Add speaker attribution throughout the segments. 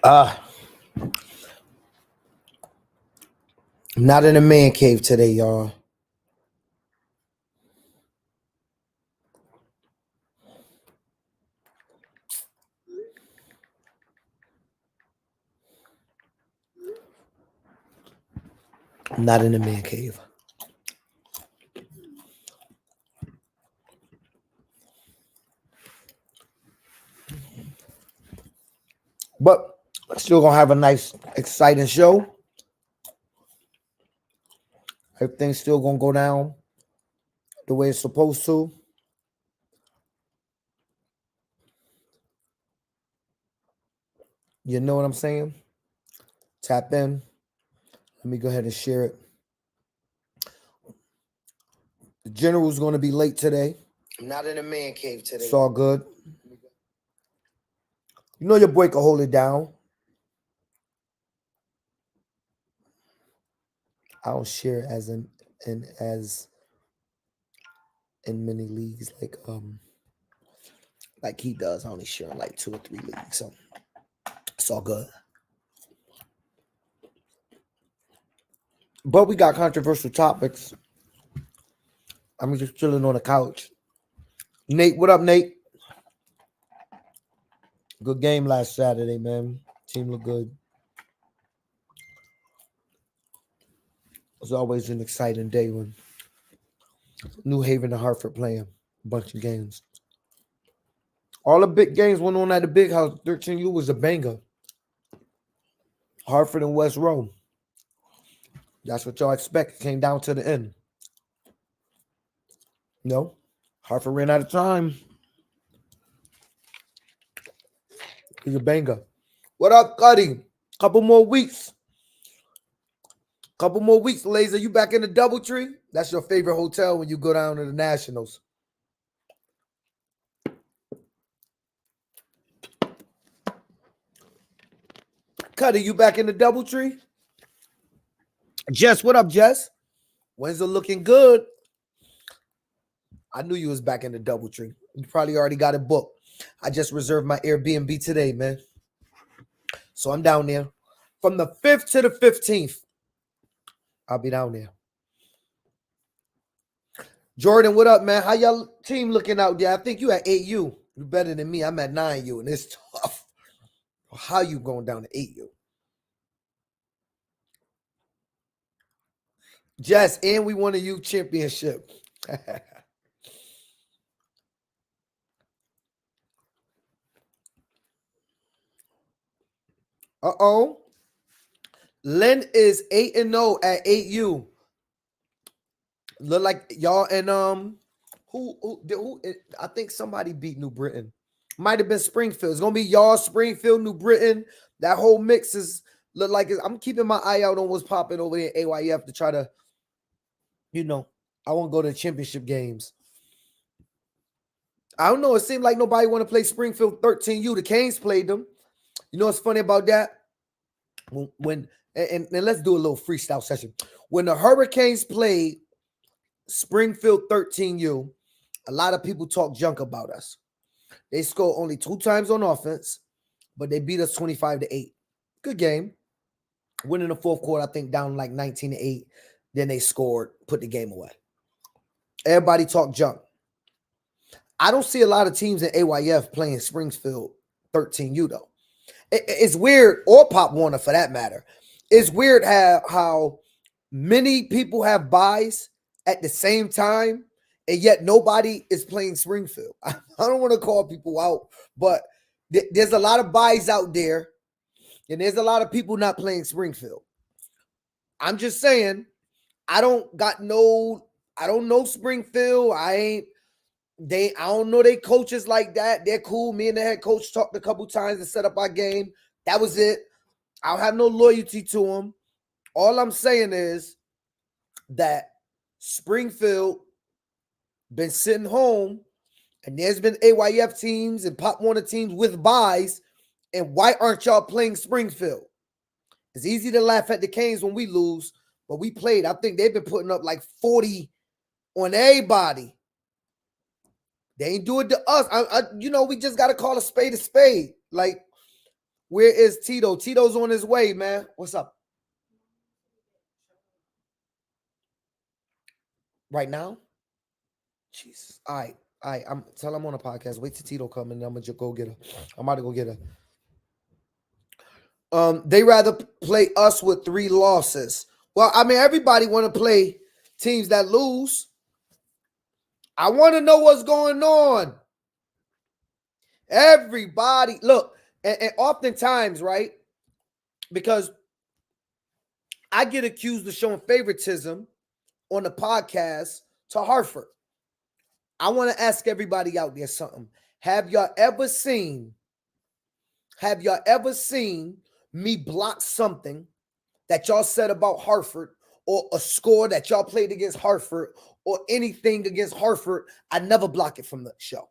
Speaker 1: I'm not in a man cave today, y'all. I'm not in a man cave. But still gonna have a nice, exciting show. Everything's still gonna go down the way it's supposed to. You know what I'm saying? Tap in. Let me go ahead and share it. The general's gonna be late today.
Speaker 2: I'm not in a man cave today.
Speaker 1: It's all good. You know your boy can hold it down. I don't share as in many leagues like he does. I only share in like 2 or 3 leagues, so it's all good. But we got controversial topics. I'm just chilling on the couch. Nate, what up, Nate? Good game last Saturday, man. Team looked good. It's always an exciting day when New Haven and Hartford playing a bunch of games. All the big games went on at the big house. 13U was a banger. Hartford and West Row. That's what y'all expect. It came down to the end. No, Hartford ran out of time. He's a banger. What up, Cuddy? Couple more weeks. Laser. You back in the Doubletree? That's your favorite hotel when you go down to the Nationals. Cuddy, you back in the Doubletree? Jess, what up, Jess? When's it looking good? I knew you was back in the Doubletree. You probably already got it booked. I just reserved my Airbnb today, man. So I'm down there. From the 5th to the 15th, I'll be down there. Jordan, what up, man? How y'all team looking out there? I think you at 8U. You're better than me. I'm at 9U, and it's tough. How you going down to 8U? Jess, and we won a U championship. Uh-oh. Len is 8-0 at 8U. Look like y'all and who I think somebody beat New Britain. Might have been Springfield. It's gonna be y'all, Springfield, New Britain. That whole mix is look like I'm keeping my eye out on what's popping over there at AYF to try to, I want to go to the championship games. I don't know. It seemed like nobody want to play Springfield 13U. The Canes played them. You know what's funny about that? And let's do a little freestyle session. When the Hurricanes played Springfield 13U, a lot of people talk junk about us. They scored only 2 times on offense, but they beat us 25-8. Good game. Winning the fourth quarter, I think down like 19-8. Then they scored, put the game away. Everybody talk junk. I don't see a lot of teams in AYF playing Springfield 13U though. It's weird, or Pop Warner for that matter. It's weird how many people have buys at the same time, and yet nobody is playing Springfield. I don't want to call people out, but there's a lot of buys out there, and there's a lot of people not playing Springfield. I'm just saying, I don't know Springfield. I don't know they coaches like that. They're cool. Me and the head coach talked a couple times to set up our game. That was it. I don't have no loyalty to them. All I'm saying is that Springfield been sitting home, and there's been AYF teams and Pop Warner teams with buys, and why aren't y'all playing Springfield? It's easy to laugh at the Canes when we lose, but we played. I think they've been putting up like 40 on everybody. They ain't do it to us. We just got to call a spade a spade. Like, Where is Tito? Tito's on his way, man. What's up? Right now? Jesus. All right. All right. Tell him on a podcast. Wait till Tito come and I'm gonna just go get her. I'm about to go get her. They rather play us with 3 losses. Well, I mean, everybody want to play teams that lose. I want to know what's going on. Everybody, look, and oftentimes, right? Because I get accused of showing favoritism on the podcast to Hartford. I want to ask everybody out there something. Have y'all ever seen me block something that y'all said about Hartford, or a score that y'all played against Hartford, or anything against Hartford? I never block it from the show.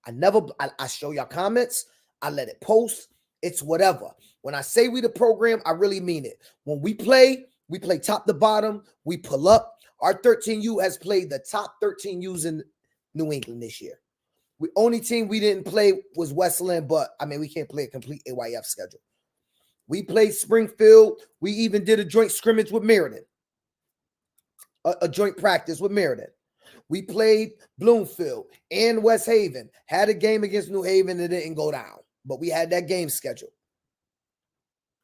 Speaker 1: I show y'all comments. I let it post. It's whatever. When I say we the program, I really mean it. When we play top to bottom. We pull up. Our 13U has played the top 13Us in New England this year. The only team we didn't play was Westland, but I mean, we can't play a complete AYF schedule. We played Springfield. We even did a joint scrimmage with Meriden, a joint practice with Meriden. We played Bloomfield and West Haven. Had a game against New Haven that didn't go down, but we had that game scheduled.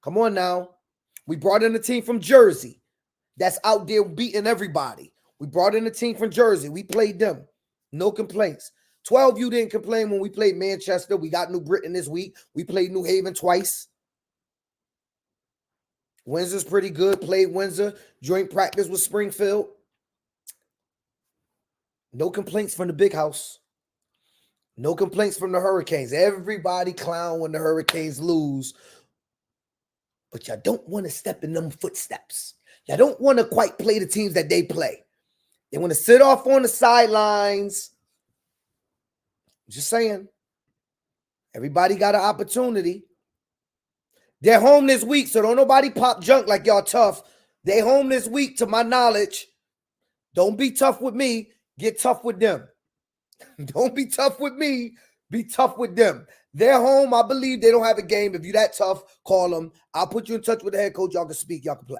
Speaker 1: Come on now. We brought in a team from Jersey that's out there beating everybody. We brought in a team from Jersey. We played them. No complaints. 12U didn't complain when we played Manchester. We got New Britain this week. We played New Haven twice. Windsor's pretty good. Played Windsor. Joint practice with Springfield. No complaints from the big house. No complaints from the Hurricanes. Everybody clown when the Hurricanes lose. But y'all don't want to step in them footsteps. Y'all don't want to quite play the teams that they play. They want to sit off on the sidelines. Just saying. Everybody got an opportunity. They're home this week, so don't nobody pop junk like y'all tough. They home this week, to my knowledge. Don't be tough with me. Get tough with them. Don't be tough with me. Be tough with them. They're home. I believe they don't have a game. If you're that tough, call them. I'll put you in touch with the head coach. Y'all can speak. Y'all can play.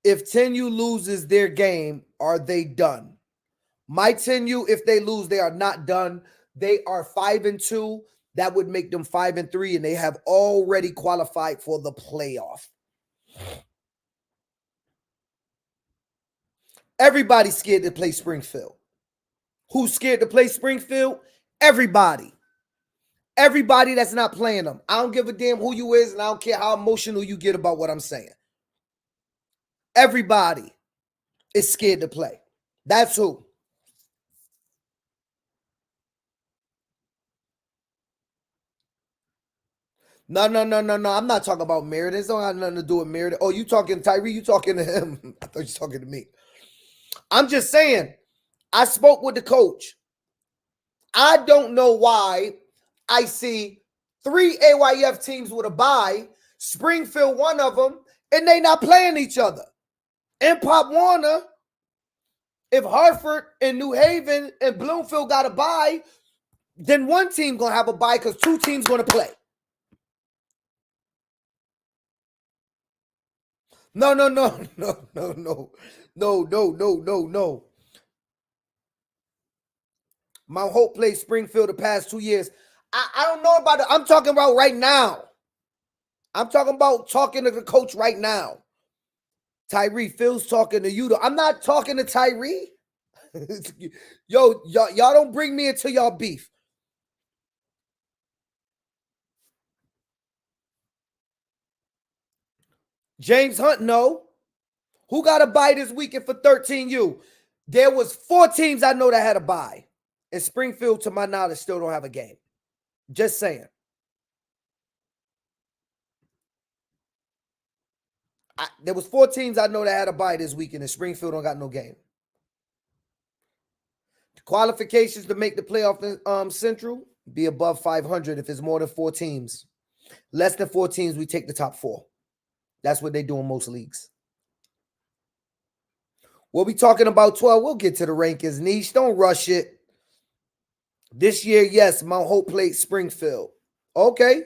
Speaker 1: If 10U loses their game, are they done? My 10U, if they lose, they are not done. They are 5-2. That would make them 5-3, and they have already qualified for the playoff. Everybody's scared to play Springfield. Who's scared to play Springfield? Everybody. Everybody that's not playing them. I don't give a damn who you is, and I don't care how emotional you get about what I'm saying. Everybody is scared to play. That's who. No. I'm not talking about Meriden. This don't have nothing to do with Meriden. Oh, you talking Tyree? You talking to him? I thought you were talking to me. I'm just saying, I spoke with the coach. I don't know why I see 3 AYF teams with a bye, Springfield one of them, and they not playing each other. And Pop Warner, if Hartford and New Haven and Bloomfield got a bye, then one team going to have a bye because 2 teams going to play. No. Mount Hope played Springfield the past 2 years. I don't know about it. I'm talking about right now. I'm talking about talking to the coach right now. Tyree, Phil's talking to you. Though. I'm not talking to Tyree. Yo, y'all don't bring me into y'all beef. James Hunt, no. Who got a bye this weekend for 13U? There was 4 teams I know that had a bye. And Springfield, to my knowledge, still don't have a game. Just saying. There was 4 teams I know that had a bye this weekend, and Springfield don't got no game. The qualifications to make the playoff in Central, be above 500 if it's more than 4 teams. Less than 4 teams, we take the top 4. That's what they do in most leagues. We'll be talking about 12. We'll get to the rankings. Niche, don't rush it. This year, yes, Mount Hope played Springfield. Okay.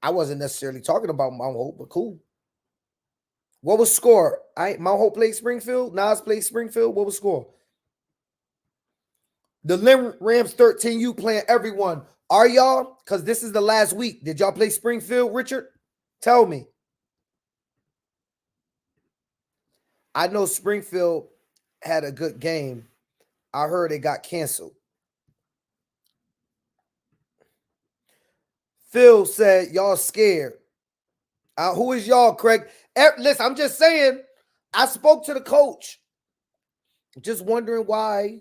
Speaker 1: I wasn't necessarily talking about Mount Hope, but cool. What was score? Mount Hope played Springfield. Nas played Springfield. What was score? The Lynn Rams 13U playing everyone. Are y'all? Because this is the last week. Did y'all play Springfield, Richard? Tell me. I know Springfield had a good game. I heard it got canceled. Phil said, y'all scared. Who is y'all, Craig? Listen, I'm just saying, I spoke to the coach. Just wondering why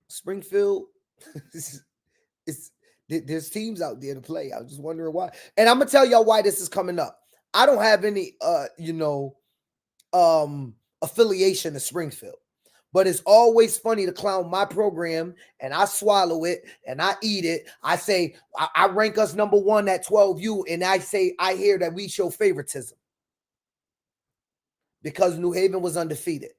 Speaker 1: Springfield there's teams out there to play. I was just wondering why. And I'm gonna tell y'all why this is coming up. I don't have any affiliation to Springfield. But it's always funny to clown my program, and I swallow it and I eat it. I say I rank us number one at 12U, and I hear that we show favoritism because New Haven was undefeated.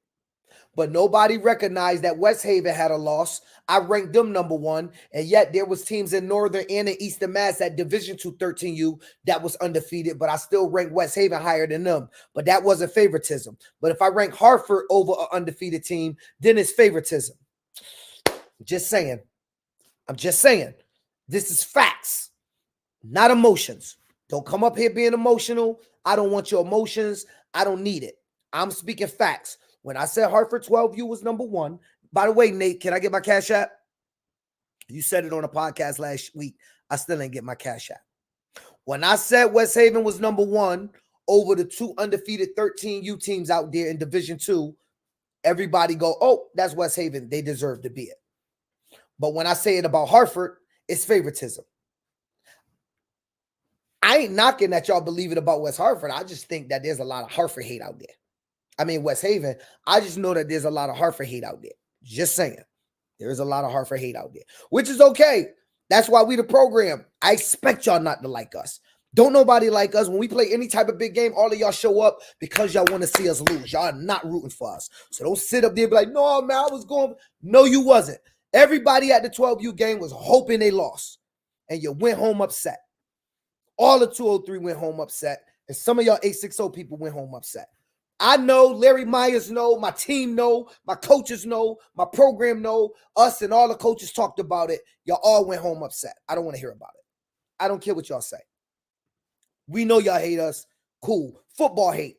Speaker 1: But nobody recognized that West Haven had a loss. I ranked them number one, and yet there was teams in Northern and in Eastern Mass at Division 2 13U that was undefeated, but I still ranked West Haven higher than them. But that wasn't favoritism. But if I rank Hartford over an undefeated team, then it's favoritism. Just saying. I'm just saying. This is facts, not emotions. Don't come up here being emotional. I don't want your emotions. I don't need it. I'm speaking facts. When I said Hartford 12U was number one, by the way, Nate, can I get my cash app? You said it on a podcast last week. I still ain't get my cash app. When I said West Haven was number one over the two undefeated 13U teams out there in Division 2, everybody go, oh, that's West Haven. They deserve to be it. But when I say it about Hartford, it's favoritism. I ain't knocking that y'all believe it about West Hartford. I just think that there's a lot of Hartford hate out there. I mean, West Haven. I just know that there's a lot of Hartford hate out there. Just saying. There is a lot of Hartford hate out there, which is okay. That's why we the program. I expect y'all not to like us. Don't nobody like us. When we play any type of big game, all of y'all show up because y'all want to see us lose. Y'all are not rooting for us. So don't sit up there and be like, no, man, I was going. No, you wasn't. Everybody at the 12U game was hoping they lost. And you went home upset. All the 203 went home upset. And some of y'all 860 people went home upset. I know, Larry Myers know, my team know, my coaches know, my program know, us and all the coaches talked about it. Y'all all went home upset. I don't want to hear about it. I don't care what y'all say. We know y'all hate us. Cool. Football hate.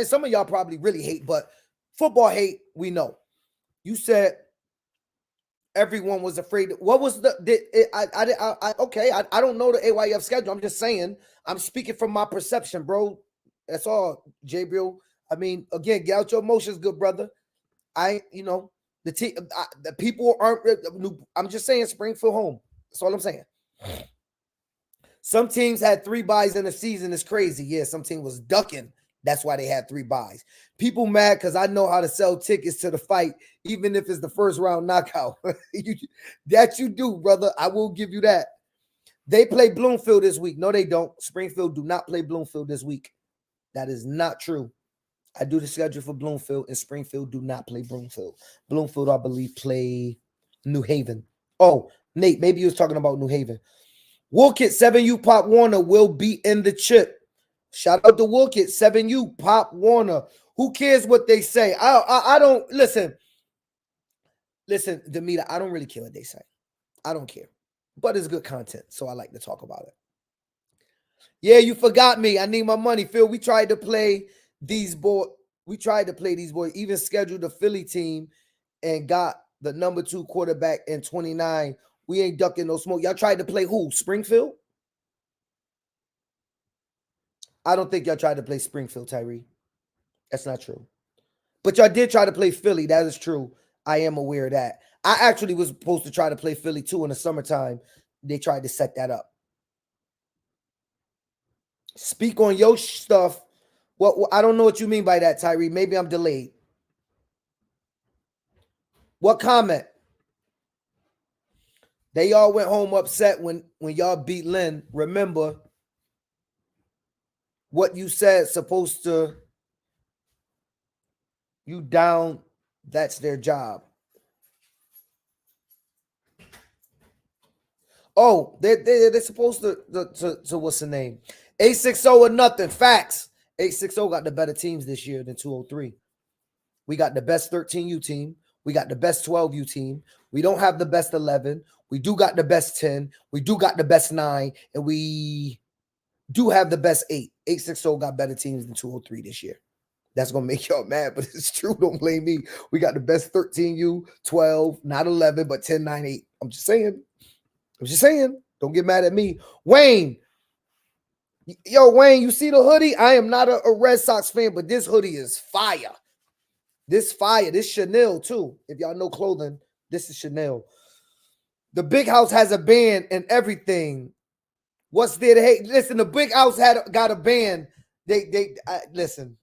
Speaker 1: Some of y'all probably really hate, but football hate, we know. You said everyone was afraid. What was I don't know the AYF schedule. I'm just saying, I'm speaking from my perception, bro. That's all, Jabril. I mean, again, get out your emotions, good brother. The people aren't. I'm just saying, Springfield home. That's all I'm saying. Some teams had 3 buys in a season. It's crazy. Yeah, some team was ducking. That's why they had 3 buys. People mad because I know how to sell tickets to the fight, even if it's the first round knockout. That you do, brother. I will give you that. They play Bloomfield this week. No, they don't. Springfield do not play Bloomfield this week. That is not true. I do the schedule for Bloomfield, and Springfield do not play Bloomfield. Bloomfield, I believe, play New Haven. Oh, Nate, maybe you was talking about New Haven. Woolkit 7U Pop Warner will be in the chip. Shout out to Woolkit 7U Pop Warner. Who cares what they say? I don't listen. Listen, Demeter, I don't really care what they say. I don't care. But it's good content, so I like to talk about it. Yeah, you forgot me. I need my money, Phil. We tried to play these boys. Even scheduled the Philly team and got the number 2 quarterback in 29. We ain't ducking no smoke. Y'all tried to play who? Springfield? I don't think y'all tried to play Springfield, Tyree. That's not true. But y'all did try to play Philly. That is true. I am aware of that. I actually was supposed to try to play Philly too in the summertime. They tried to set that up. Speak on your stuff. What I don't know what you mean by that, Tyree. Maybe I'm delayed. What comment? They all went home upset when y'all beat Lynn. Remember what you said, supposed to you down, that's their job. Oh, they're supposed to what's the name? 860 or nothing. Facts. 860 got the better teams this year than 203. We got the best 13U team. We got the best 12U team. We don't have the best 11. We do got the best 10. We do got the best 9. And we do have the best 8. 860 got better teams than 203 this year. That's going to make y'all mad, but it's true. Don't blame me. We got the best 13U, 12, not 11, but 10, 9, 8. I'm just saying. Don't get mad at me. Wayne. Yo, Wayne, you see the hoodie? I am not a Red Sox fan, but this hoodie is fire. This fire. This Chanel, too. If y'all know clothing, this is Chanel. The Big House has a band and everything. What's there to hate? Listen, the Big House got a band. Listen.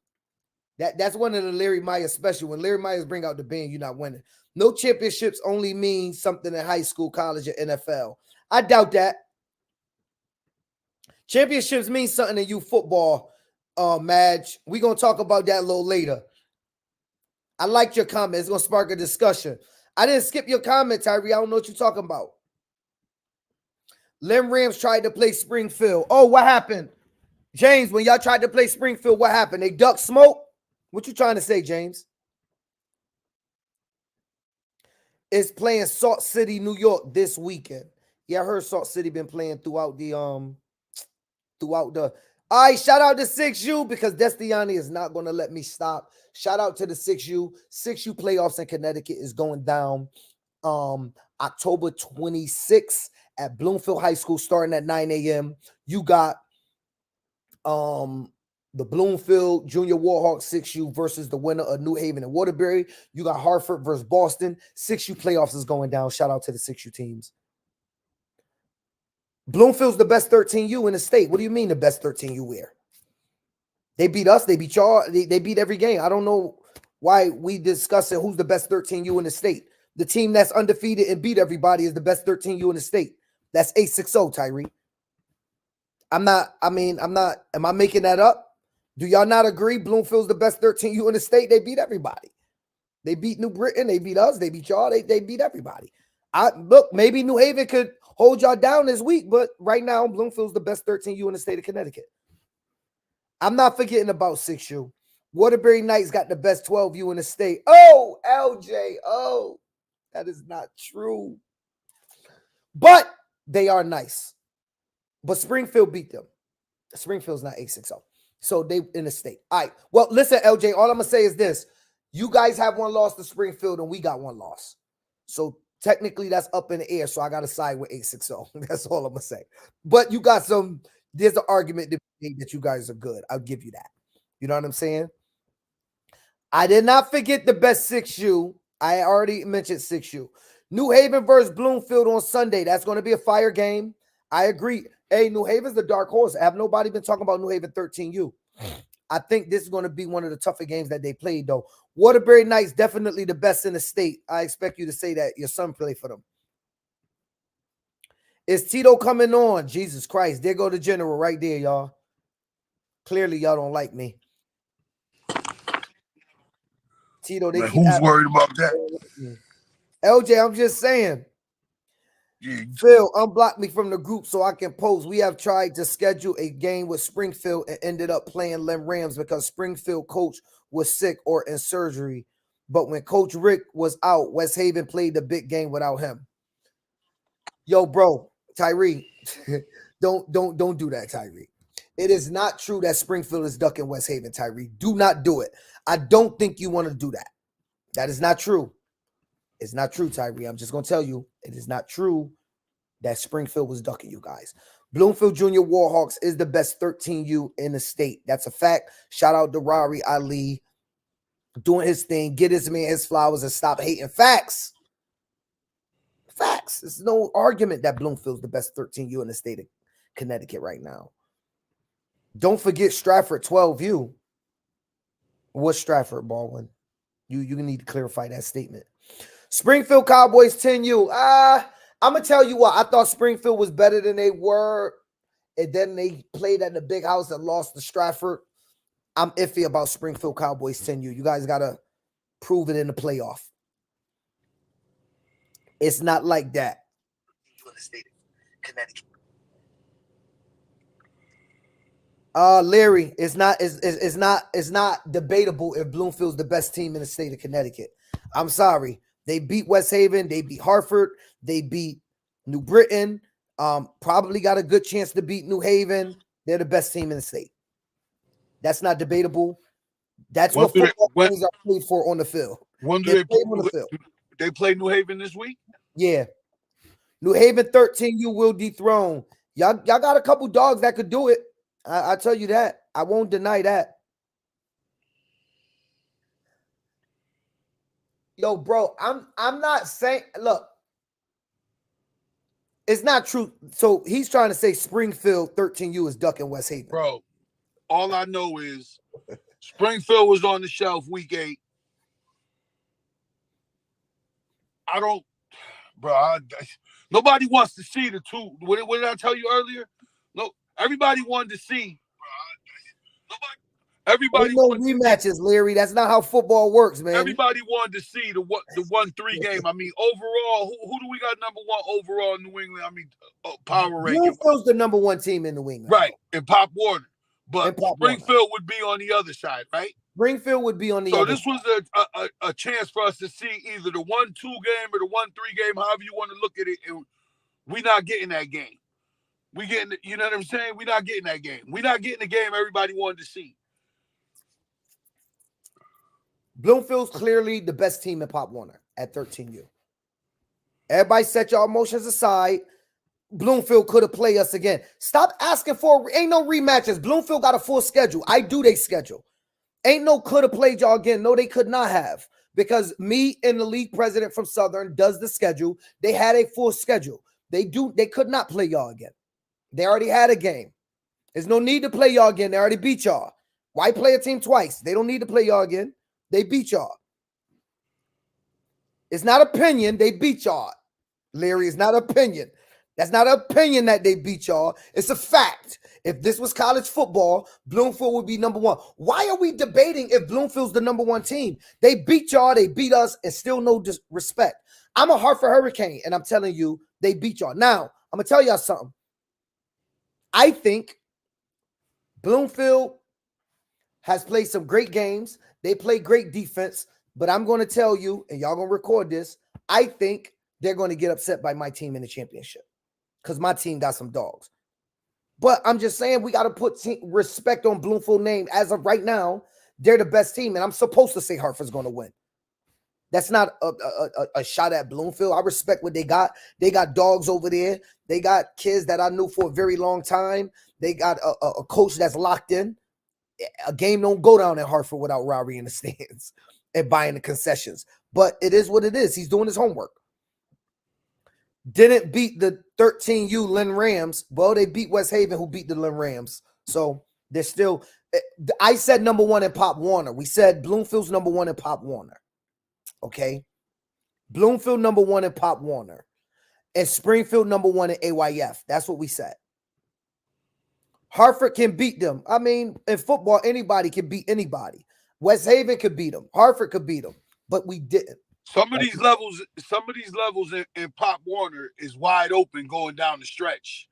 Speaker 1: That's one of the Larry Myers special. When Larry Myers bring out the band, you're not winning. No championships only means something in high school, college, or NFL. I doubt that. Championships mean something in youth football, Madge. We're going to talk about that a little later. I like your comment. It's going to spark a discussion. I didn't skip your comment, Tyree. I don't know what you're talking about. Lem Rams tried to play Springfield. Oh, what happened? James, when y'all tried to play Springfield, what happened? They ducked smoke? What you trying to say, James? It's playing Salt City, New York this weekend. Yeah, I heard Salt City been playing throughout the all right, shout out to 6U because Destiani is not going to let me stop. Shout out to the 6U. 6U playoffs in Connecticut is going down October 26th at Bloomfield High School starting at 9 a.m. You got the Bloomfield Junior Warhawks 6U versus the winner of New Haven and Waterbury. You got Hartford versus Boston. 6U playoffs is going down. Shout out to the 6U teams. Bloomfield's the best 13U in the state. What do you mean the best 13U where? They beat us. They beat y'all. They beat every game. I don't know why we discussing who's the best 13U in the state. The team that's undefeated and beat everybody is the best 13U in the state. That's 860, Tyree. Am I making that up? Do y'all not agree? Bloomfield's the best 13U in the state. They beat everybody. They beat New Britain. They beat us. They beat y'all. They beat everybody. Look, maybe New Haven could hold y'all down this week, but right now, Bloomfield's the best 13U in the state of Connecticut. I'm not forgetting about 6U. Waterbury Knights got the best 12U in the state. Oh, LJ. Oh, that is not true. But they are nice. But Springfield beat them. Springfield's not 860. So they in the state. All right. Well, listen, LJ, all I'm going to say is this. You guys have one loss to Springfield and we got one loss. So technically that's up in the air. So I got to side with 860. That's all I'm going to say. But you got there's an argument that you guys are good. I'll give you that. You know what I'm saying? I did not forget the best 6U. I already mentioned 6U. New Haven versus Bloomfield on Sunday. That's going to be a fire game. I agree. Hey, New Haven's the dark horse. Have nobody been talking about New Haven 13U? I think this is going to be one of the tougher games that they played, though. Waterbury Knights definitely the best in the state. I expect you to say that your son played for them. Is Tito coming on? Jesus Christ. There go the general right there, y'all. Clearly, y'all don't like me. Tito, they keep
Speaker 3: who's worried about that?
Speaker 1: LJ, I'm just saying.
Speaker 3: Yeah.
Speaker 1: Phil, unblock me from the group so I can post. We have tried to schedule a game with Springfield and ended up playing Lem Rams because Springfield coach was sick or in surgery. But when Coach Rick was out, West Haven played the big game without him. Yo, bro, Tyree, don't do that, Tyree. It is not true that Springfield is ducking West Haven, Tyree. Do not do it. I don't think you want to do that. That is not true. It's not true, Tyree. I'm just going to tell you, it is not true that Springfield was ducking you guys. Bloomfield Junior Warhawks is the best 13U in the state. That's a fact. Shout out to Rari Ali doing his thing. Get his man his flowers and stop hating. Facts. Facts. There's no argument that Bloomfield's the best 13U in the state of Connecticut right now. Don't forget Stratford 12U. What's Stratford, Baldwin? You need to clarify that statement. Springfield Cowboys 10U. I'm going to tell you what. I thought Springfield was better than they were. And then they played at the big house and lost to Stratford. I'm iffy about Springfield Cowboys 10U. You guys got to prove it in the playoff. It's not like that.
Speaker 3: Connecticut.
Speaker 1: Larry, it's not debatable if Bloomfield's the best team in the state of Connecticut. I'm sorry. They beat West Haven, they beat Hartford, they beat New Britain. Probably got a good chance to beat New Haven. They're the best team in the state. That's not debatable. That's what football games are played for on the field.
Speaker 3: When do
Speaker 1: They play on the field.
Speaker 3: They play New Haven this week?
Speaker 1: Yeah. New Haven 13U will dethrone. Y'all got a couple dogs that could do it. I tell you that. I won't deny that. Yo, bro, I'm not saying, look, it's not true. So he's trying to say Springfield 13U is ducking West Haven.
Speaker 3: Bro, all I know is Springfield was on the shelf week 8. Nobody wants to see the two. What did I tell you earlier? No, everybody wanted to see. Everybody
Speaker 1: no rematches, Larry. That's not how football works, man.
Speaker 3: Everybody wanted to see the 1-3 game. I mean, overall, who do we got number 1 overall in New England? I mean, power ranking.
Speaker 1: Bloomfield's the number 1 team in New England,
Speaker 3: right? And Pop Warner, but Springfield would be on the other side, right?
Speaker 1: Springfield would be on the other
Speaker 3: side. So this was a chance for us to see either the 1-2 game or the 1-3 game, however you want to look at it, and we're not getting that game. We getting, you know what I'm saying? We're not getting that game. We're not getting the game everybody wanted to see.
Speaker 1: Bloomfield's clearly the best team in Pop Warner at 13U. Everybody set your emotions aside. Bloomfield could have played us again. Stop asking for, ain't no rematches. Bloomfield got a full schedule. I do they schedule. Ain't no could have played y'all again. No, they could not have. Because me and the league president from Southern does the schedule. They had a full schedule. They could not play y'all again. They already had a game. There's no need to play y'all again. They already beat y'all. Why play a team twice? They don't need to play y'all again. They beat y'all. It's not opinion. They beat y'all. Larry, it's not opinion. That's not an opinion that they beat y'all. It's a fact. If this was college football, Bloomfield would be number 1. Why are we debating if Bloomfield's the number 1 team? They beat y'all. They beat us, and still no disrespect. I'm a Hartford Hurricane, and I'm telling you, they beat y'all. Now, I'm going to tell y'all something. I think Bloomfield has played some great games. They play great defense, but I'm going to tell you, and y'all going to record this, I think they're going to get upset by my team in the championship because my team got some dogs. But I'm just saying we got to put respect on Bloomfield's name. As of right now, they're the best team, and I'm supposed to say Hartford's going to win. That's not a shot at Bloomfield. I respect what they got. They got dogs over there. They got kids that I knew for a very long time. They got a coach that's locked in. A game don't go down at Hartford without Rory in the stands and buying the concessions. But it is what it is. He's doing his homework. Didn't beat the 13U Lynn Rams. Well, they beat West Haven, who beat the Lynn Rams. So they're still. I said number 1 in Pop Warner. We said Bloomfield's number 1 in Pop Warner. Okay. Bloomfield number 1 in Pop Warner. And Springfield number 1 in AYF. That's what we said. Hartford can beat them. I mean, in football, anybody can beat anybody. West Haven could beat them. Hartford could beat them, but we didn't.
Speaker 3: Some of these levels in Pop Warner is wide open going down the stretch.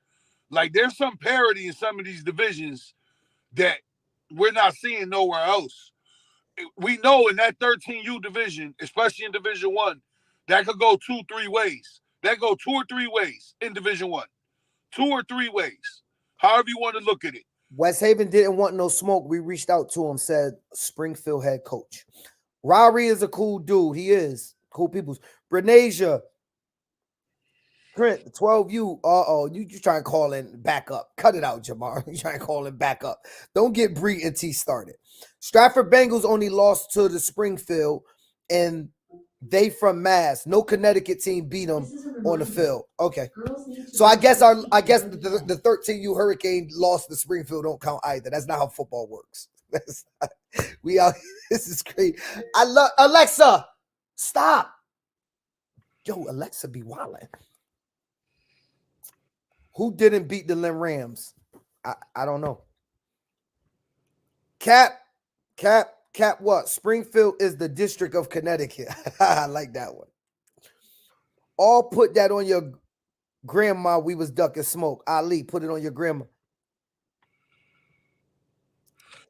Speaker 3: Like there's some parity in some of these divisions that we're not seeing nowhere else. We know in that 13U division, especially in Division 1, that could go 2-3 ways. That go 2 or 3 ways in Division 1. 2 or 3 ways. However you want to look at it.
Speaker 1: West Haven didn't want no smoke. We reached out to him, said Springfield head coach. Rory is a cool dude. He is. Cool people. Brenasia. Trent, 12U. You trying to call in back up. Cut it out, Jamar. You trying to call in back up. Don't get Bree and T started. Stratford Bengals only lost to the Springfield, and they from Mass. No Connecticut team beat them on the field. Okay. So I guess the 13U Hurricane lost to Springfield don't count either. That's not how football works. We out. This is great. I love Alexa. Stop. Yo, Alexa be wildin'. Who didn't beat the Lynn Rams? I don't know. Cap what? Springfield is the District of Connecticut. I like that one. All put that on your Grandma, we was ducking smoke. Ali, put it on your grandma.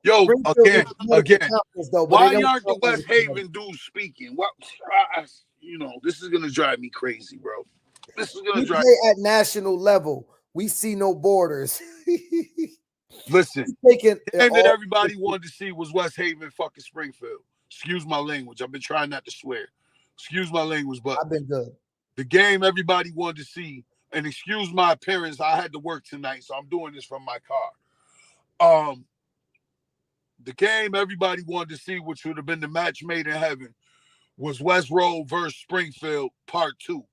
Speaker 3: Yo,
Speaker 1: Springfield is Connecticut
Speaker 3: again,
Speaker 1: Conference, though, but they
Speaker 3: why
Speaker 1: don't
Speaker 3: aren't the
Speaker 1: count as
Speaker 3: West
Speaker 1: a Connecticut.
Speaker 3: Haven dudes speaking? What, this is gonna drive me crazy, bro. This is gonna
Speaker 1: We
Speaker 3: drive.
Speaker 1: play at national level. We see no borders.
Speaker 3: Listen,
Speaker 1: Taking
Speaker 3: the game that
Speaker 1: all.
Speaker 3: everybody wanted to see was West Haven, fucking Springfield. Excuse my language. I've been trying not to swear. Excuse my language, but
Speaker 1: I've been good.
Speaker 3: the game everybody wanted to see, and excuse my appearance, I had to work tonight, so I'm doing this from my car. The game everybody wanted to see, which would have been the match made in heaven, was West Road versus Springfield Part 2.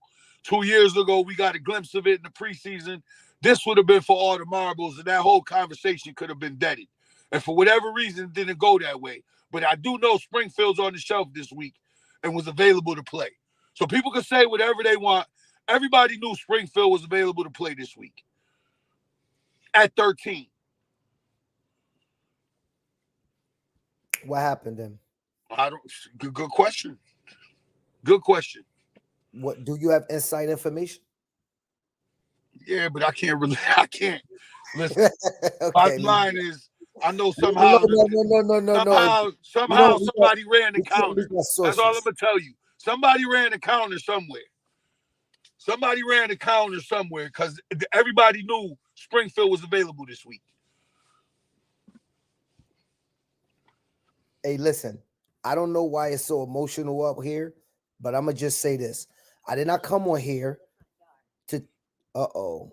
Speaker 3: 2 years ago, we got a glimpse of it in the preseason. This would have been for all the marbles, and that whole conversation could have been deaded. And for whatever reason, it didn't go that way. But I do know Springfield's on the shelf this week and was available to play. So people can say whatever they want. Everybody knew Springfield was available to play this week at 13.
Speaker 1: What happened then?
Speaker 3: I don't. Good question. Good question.
Speaker 1: What do you have inside information?
Speaker 3: Yeah, but I can't really. I can't. Listen,
Speaker 1: Okay,
Speaker 3: bottom line is, I know somehow,
Speaker 1: no.
Speaker 3: somehow somebody ran the
Speaker 1: We can't
Speaker 3: counter.
Speaker 1: leak our
Speaker 3: That's all I'm
Speaker 1: sources.
Speaker 3: gonna tell you. Somebody ran the counter somewhere. Somebody ran the counter somewhere because everybody knew Springfield was available this week.
Speaker 1: Hey, listen, I don't know why it's so emotional up here, but I'm gonna just say this. I did not come on here to uh-oh.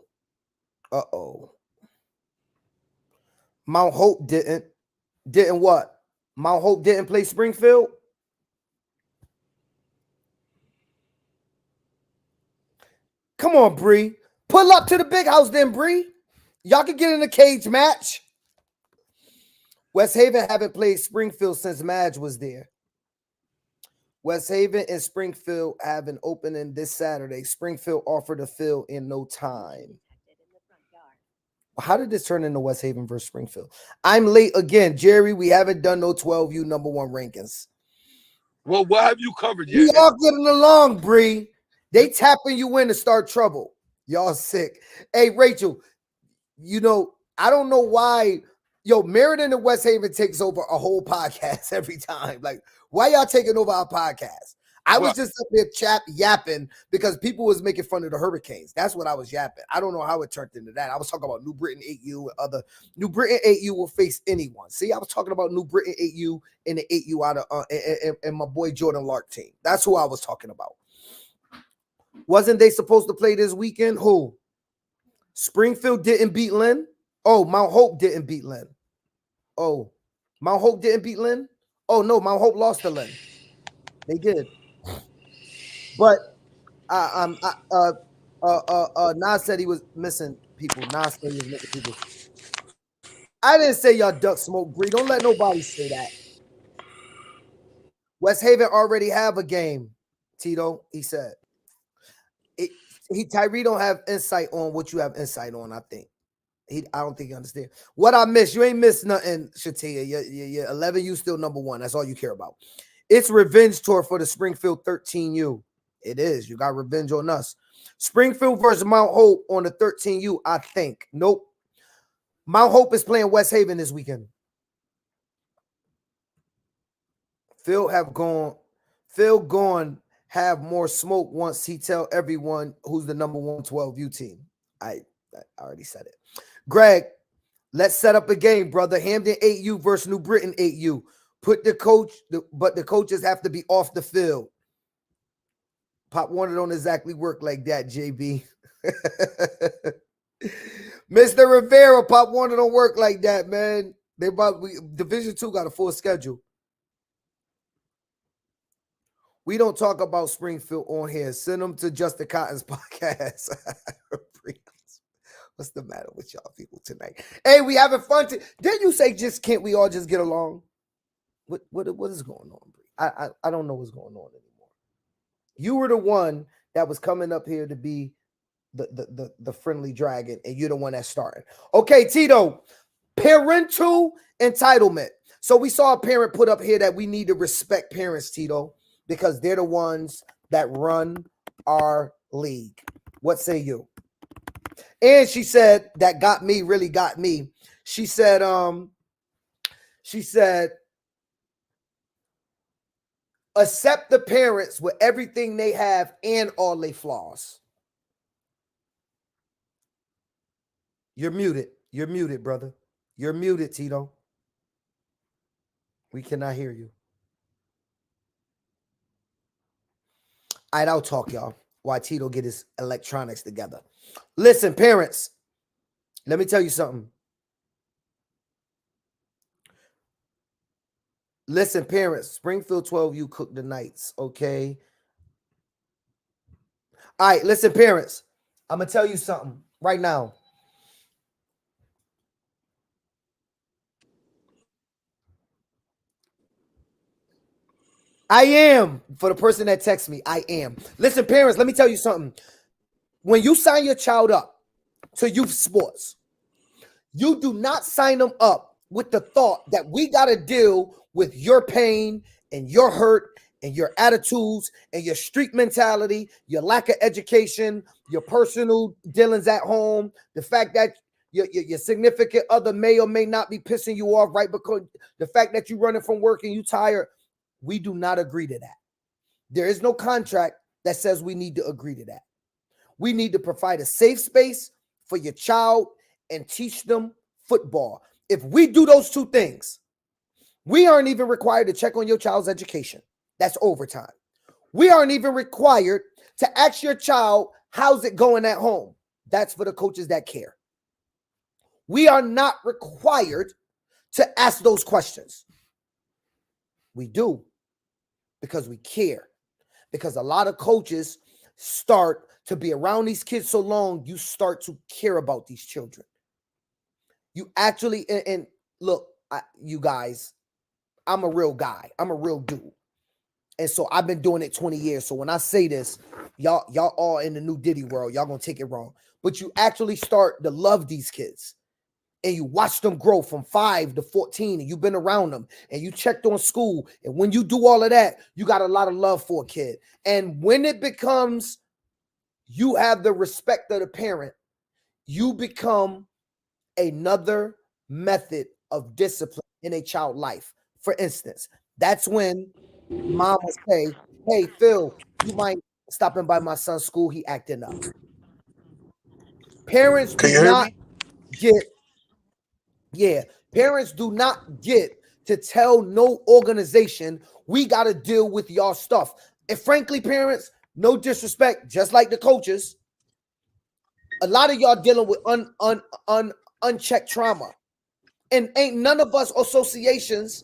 Speaker 1: Mount Hope didn't what? Mount Hope didn't play Springfield? Come on, Bree. Pull up to the big house then, Bree. Y'all can get in a cage match. West Haven haven't played Springfield since Madge was there. West Haven and Springfield have an opening this Saturday. Springfield offered a fill in no time. How did this turn into West Haven versus Springfield? I'm late again, Jerry. We haven't done no 12U number one rankings.
Speaker 3: Well, what have you covered yet?
Speaker 1: We all getting along, Bree. They tapping you in to start trouble. Y'all sick. Hey, Rachel, I don't know why. Yo, Meriden and West Haven takes over a whole podcast every time. Like, why y'all taking over our podcast? I was just up there yapping because people was making fun of the Hurricanes. That's what I was yapping. I don't know how it turned into that. I was talking about New Britain 8U and other. New Britain 8U will face anyone. See, I was talking about New Britain 8U and the 8U out of and my boy Jordan Lark team. That's who I was talking about. Wasn't they supposed to play this weekend? Who? Springfield didn't beat Lynn? Oh, Mount Hope didn't beat Lynn. Oh, Mount Hope didn't beat Lynn? Oh, no, Mount Hope lost to Lynn. They did. But Nas said he was missing people. Nas said he was missing people. I didn't say y'all duck smoke, Bree. Don't let nobody say that. West Haven already have a game, Tito, he said. Tyree don't have insight on what you have insight on, I think. I don't think you understand. What I missed, you ain't missed nothing, Shatia. You're 11U still number one. That's all you care about. It's revenge tour for the Springfield 13U. It is. You got revenge on us. Springfield versus Mount Hope on the 13U, I think. Nope. Mount Hope is playing West Haven this weekend. Phil gone have more smoke once he tell everyone who's the number 112U team. I already said it. Greg, let's set up a game, brother. Hamden 8U versus New Britain 8U. But the coaches have to be off the field. Pop Warner don't exactly work like that, JB. Mr. Rivera, Pop Warner don't work like that, man. Division 2 got a full schedule. We don't talk about Springfield on here. Send them to Justin Cotton's podcast. What's the matter with y'all people tonight? Hey, we having fun. Didn't you say can't we all just get along? What is going on, Bree? I don't know what's going on anymore. You were the one that was coming up here to be the friendly dragon, and you're the one that's starting. Okay, Tito, parental entitlement. So we saw a parent put up here that we need to respect parents, Tito, because they're the ones that run our league. What say you? And she said that really got me. She said, accept the parents with everything they have and all their flaws. You're muted. You're muted, brother. You're muted, Tito. We cannot hear you. All right, I'll talk, y'all, while Tito get his electronics together. Listen, parents, let me tell you something. Listen, parents, Springfield 12U cook the nights, okay? All right, listen, parents, I'm going to tell you something right now. I am, for the person that texts me, I am. Listen, parents, let me tell you something. When you sign your child up to youth sports, you do not sign them up with the thought that we got to deal with your pain and your hurt and your attitudes and your street mentality, your lack of education, your personal dealings at home, the fact that your significant other may or may not be pissing you off, right? Because the fact that you're running from work and you tired, we do not agree to that. There is no contract that says we need to agree to that. We need to provide a safe space for your child and teach them football. If we do those two things, we aren't even required to check on your child's education. That's overtime. We aren't even required to ask your child, how's it going at home? That's for the coaches that care. We are not required to ask those questions. We do because we care. Because a lot of coaches start to be around these kids so long, you start to care about these children. You actually, and look, you guys, I'm a real guy. I'm a real dude. And so I've been doing it 20 years. So when I say this, y'all all in the new Diddy world, y'all gonna take it wrong. But you actually start to love these kids. And you watch them grow from 5 to 14, and you've been around them, and you checked on school. And when you do all of that, you got a lot of love for a kid. And when it becomes you have the respect of the parent, you become another method of discipline in a child life. For instance, that's when mom will say, hey, Phil, you mind stopping by my son's school? He acting up. Parents
Speaker 3: Can
Speaker 1: do
Speaker 3: you hear
Speaker 1: not
Speaker 3: me?
Speaker 1: parents do not get to tell no organization, we got to deal with y'all stuff. And frankly, parents, no disrespect, just like the coaches, a lot of y'all dealing with unchecked trauma. And ain't none of us associations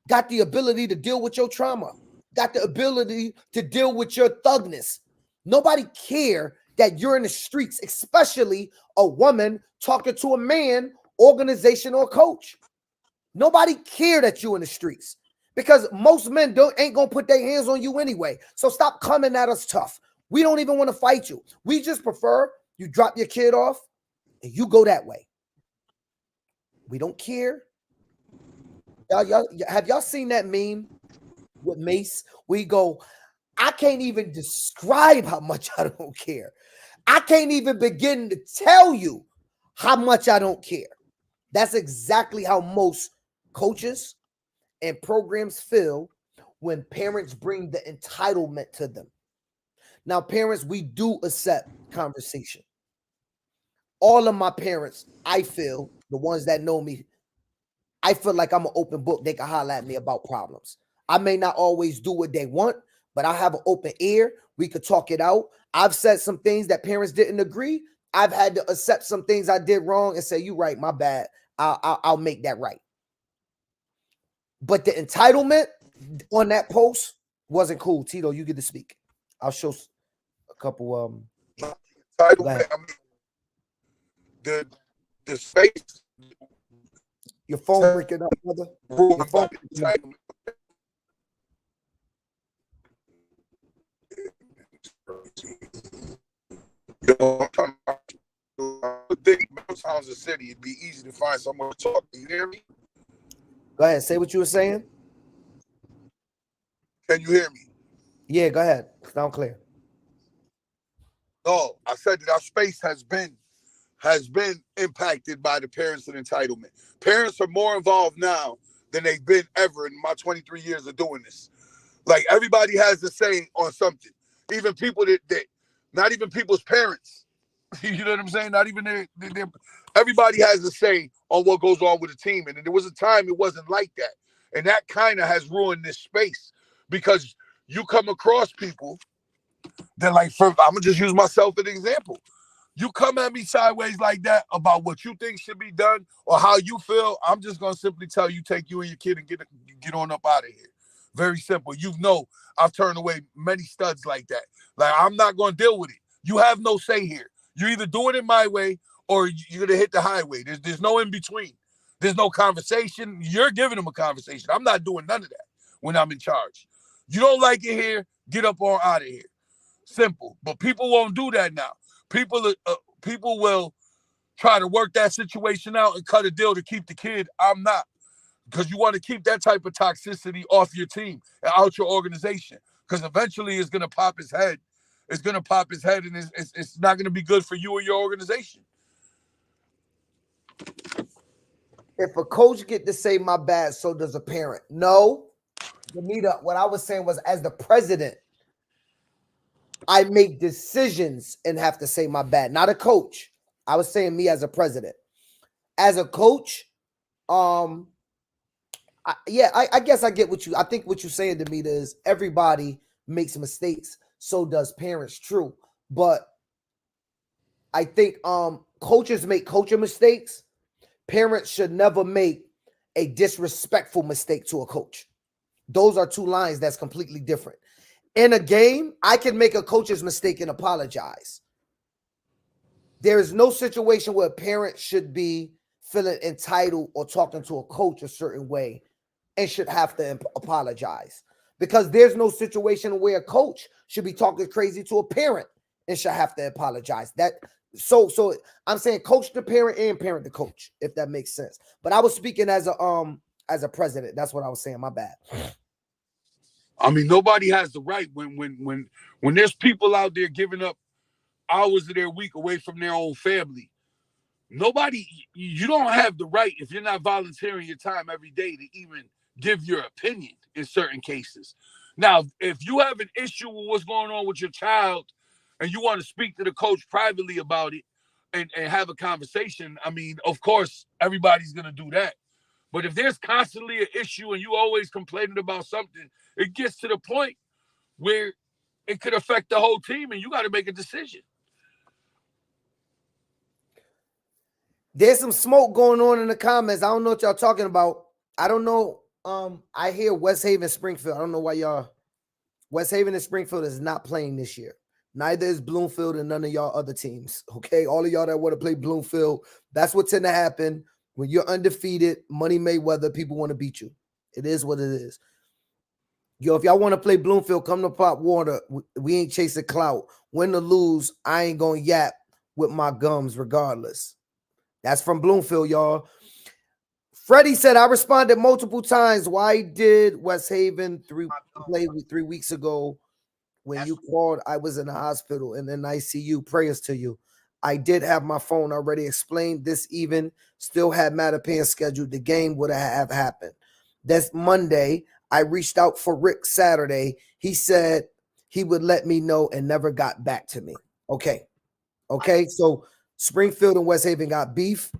Speaker 1: got the ability to deal with your trauma, got the ability to deal with your thugness. Nobody care that you're in the streets, especially a woman talking to a man, organization, or coach. Nobody care that you in the streets because most men ain't gonna put their hands on you anyway. So stop coming at us tough. We don't even want to fight you. We just prefer you drop your kid off and you go that way. We don't care. Y'all, have y'all seen that meme with Mace? We go, I can't even describe how much I don't care. I can't even begin to tell you how much I don't care. That's exactly how most coaches and programs feel when parents bring the entitlement to them. Now, parents, we do accept conversation. All of my parents, I feel, the ones that know me, I feel like I'm an open book. They can holler at me about problems. I may not always do what they want, but I have an open ear. We could talk it out. I've said some things that parents didn't agree. I've had to accept some things I did wrong and say, "You right, my bad. I'll make that right." But the entitlement on that post wasn't cool. Tito, you get to speak. I'll show a couple. Go ahead.
Speaker 3: I mean, the space.
Speaker 1: Your phone breaking up, brother. Your phone breaking up.
Speaker 3: I'm trying to think most towns in the city, it'd be easy to find someone to talk to. You hear me?
Speaker 1: Go ahead. Say what you were saying.
Speaker 3: Can you hear me?
Speaker 1: Yeah, go ahead. Sound clear.
Speaker 3: No, I said that our space has been has been impacted by the parents and entitlement. Parents are more involved now than they've been ever in my 23 years of doing this. Like everybody has to say on something. Even people that not even people's parents. You know what I'm saying? Not even their everybody has to say on what goes on with the team. And there was a time it wasn't like that. And that kind of has ruined this space because you come across people that like, I'm gonna just use myself as an example. You come at me sideways like that about what you think should be done or how you feel, I'm just gonna simply tell you, take you and your kid and get on up out of here. Very simple. You know, I've turned away many studs like that. Like, I'm not gonna deal with it. You have no say here. You're either doing it my way or you're gonna hit the highway. There's no in between. There's no conversation. You're giving them a conversation. I'm not doing none of that when I'm in charge. You don't like it here, get up or out of here. Simple. But people won't do that now. People will try to work that situation out and cut a deal to keep the kid. I'm not, because you want to keep that type of toxicity off your team and out your organization. Because eventually it's going to pop his head. It's going to pop his head, and it's not going to be good for you or your organization.
Speaker 1: If a coach get to say my bad, so does a parent. No, Anita, what I was saying was, as the president, I make decisions and have to say my bad, not a coach. I was saying me as a president. As a coach, I guess I get what you, I think what you're saying to me is everybody makes mistakes. So does parents. True. But I think coaches make coaching mistakes. Parents should never make a disrespectful mistake to a coach. Those are two lines that's completely different. In a game, I can make a coach's mistake and apologize. There is no situation where a parent should be feeling entitled or talking to a coach a certain way and should have to apologize. Because there's no situation where a coach should be talking crazy to a parent and should have to apologize. So I'm saying coach the parent and parent the coach, if that makes sense. But I was speaking as a president. That's what I was saying. My bad.
Speaker 3: I mean, nobody has the right when there's people out there giving up hours of their week away from their own family. You don't have the right, if you're not volunteering your time every day, to even give your opinion in certain cases. Now, if you have an issue with what's going on with your child and you want to speak to the coach privately about it and have a conversation, I mean, of course, everybody's going to do that. But if there's constantly an issue and you always complaining about something, it gets to the point where it could affect the whole team and you got to make a decision.
Speaker 1: There's some smoke going on in the comments. I don't know what y'all talking about. I don't know. I hear West Haven, Springfield. I don't know why y'all. West Haven and Springfield is not playing this year. Neither is Bloomfield and none of y'all other teams. Okay, all of y'all that want to play Bloomfield, that's what tend to happen when you're undefeated. Money Mayweather, people want to beat you. It is what it is. Yo, if y'all want to play Bloomfield, come to Pop Water. We ain't chasing clout. Win or lose, I ain't gonna yap with my gums regardless. That's from Bloomfield, y'all. Freddie said, I responded multiple times. Why did West Haven play 3 weeks ago when you called? I was in the hospital and then ICU. Prayers to you. I did have my phone already explained this even. Still had Mattapan scheduled. The game would have happened. That's Monday. I reached out for Rick Saturday. He said he would let me know and never got back to me. Okay. So Springfield and West Haven got beef.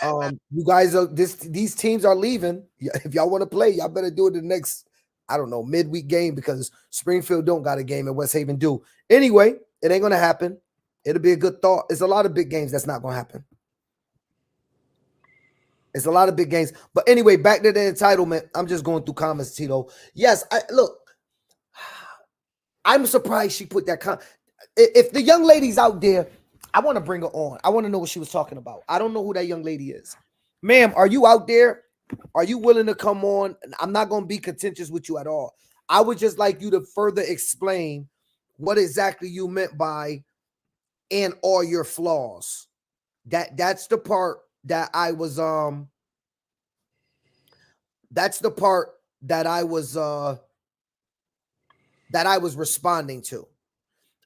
Speaker 1: You guys are these teams are leaving. If y'all want to play, y'all better do it the next, I don't know, midweek game, because Springfield don't got a game and West Haven do. Anyway, it ain't gonna happen. It'll be a good thought. It's a lot of big games that's not gonna happen. It's a lot of big games. But anyway, back to the entitlement. I'm just going through comments, Tito. Yes, I'm surprised she put that if the young lady's out there, I want to bring her on. I want to know what she was talking about. I don't know who that young lady is. Ma'am, are you out there? Are you willing to come on? I'm not going to be contentious with you at all. I would just like you to further explain what exactly you meant by "and all your flaws." That's the part that I was responding to.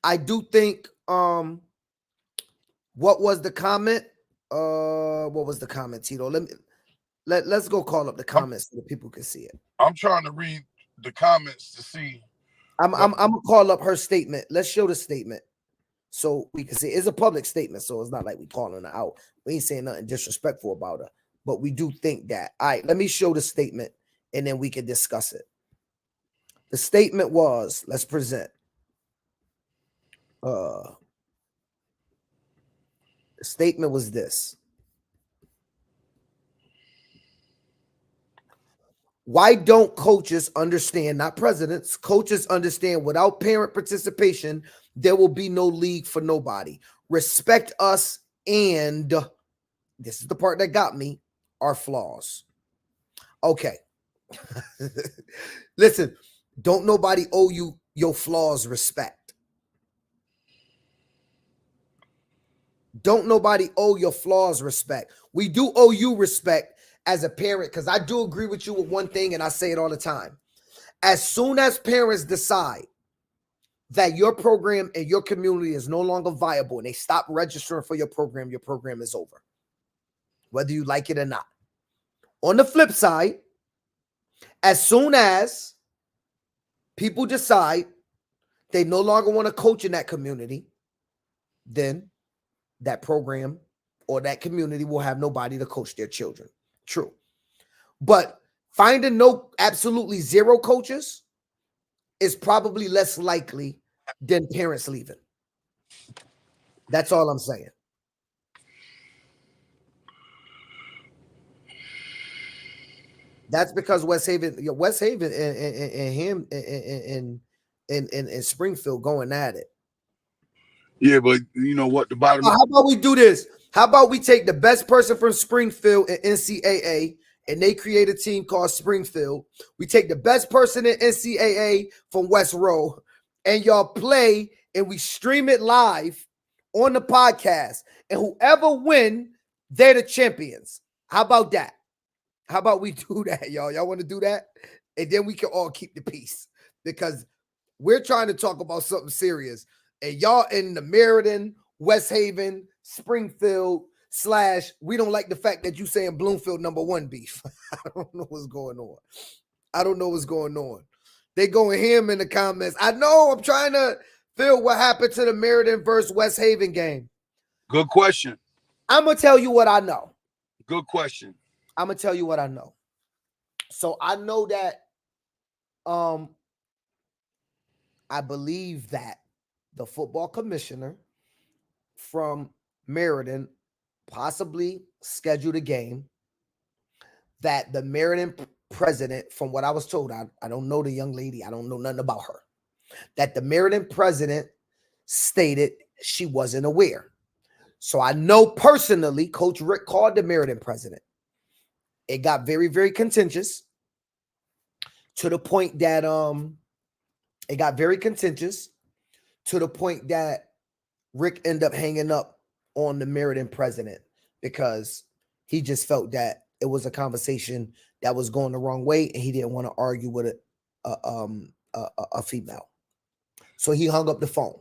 Speaker 1: I do think what was the comment? What was the comment, Tito? Let's go call up the comments so that people can see it.
Speaker 3: I'm trying to read the comments to see.
Speaker 1: I'm gonna call up her statement. Let's show the statement so we can see. It's a public statement, so it's not like we calling her out. We ain't saying nothing disrespectful about her, but we do think that. All right, let me show the statement and then we can discuss it. The statement was, let's present. The statement was this. Why don't coaches understand, not presidents, coaches understand without parent participation, there will be no league for nobody. Respect us, and this is the part that got me, our flaws. Okay. Listen, don't nobody owe you your flaws respect. Don't nobody owe your flaws respect. We do owe you respect as a parent, because I do agree with you with one thing, and I say it all the time. As soon as parents decide that your program and your community is no longer viable and they stop registering for your program is over, whether you like it or not. On the flip side, as soon as people decide they no longer want to coach in that community, then that program or that community will have nobody to coach their children. True. But finding absolutely zero coaches is probably less likely than parents leaving. That's all I'm saying. That's because West Haven and him and Springfield going at it.
Speaker 3: Yeah, but you know what? The bottom.
Speaker 1: How about we do this? How about we take the best person from Springfield and NCAA, and they create a team called Springfield. We take the best person in NCAA from West Row, and y'all play, and we stream it live on the podcast. And whoever win, they're the champions. How about that? How about we do that, y'all? Y'all want to do that? And then we can all keep the peace, because we're trying to talk about something serious. And y'all in the Meriden, West Haven, Springfield / we don't like the fact that you saying Bloomfield #1 beef. I don't know what's going on. I don't know what's going on. They going him in the comments. I know. I'm trying to feel what happened to the Meriden versus West Haven game.
Speaker 3: Good question.
Speaker 1: I'm going to tell you what I know.
Speaker 3: Good question.
Speaker 1: I'm going to tell you what I know. So I know that I believe that the football commissioner from Meriden possibly scheduled a game that the Meriden president, from what I was told, I don't know the young lady, I don't know nothing about her, that the Meriden president stated she wasn't aware. So I know personally, Coach Rick called the Meriden president. It got very, very contentious to the point that Rick ended up hanging up on the Meriden president because he just felt that it was a conversation that was going the wrong way, and he didn't want to argue with a female. So he hung up the phone.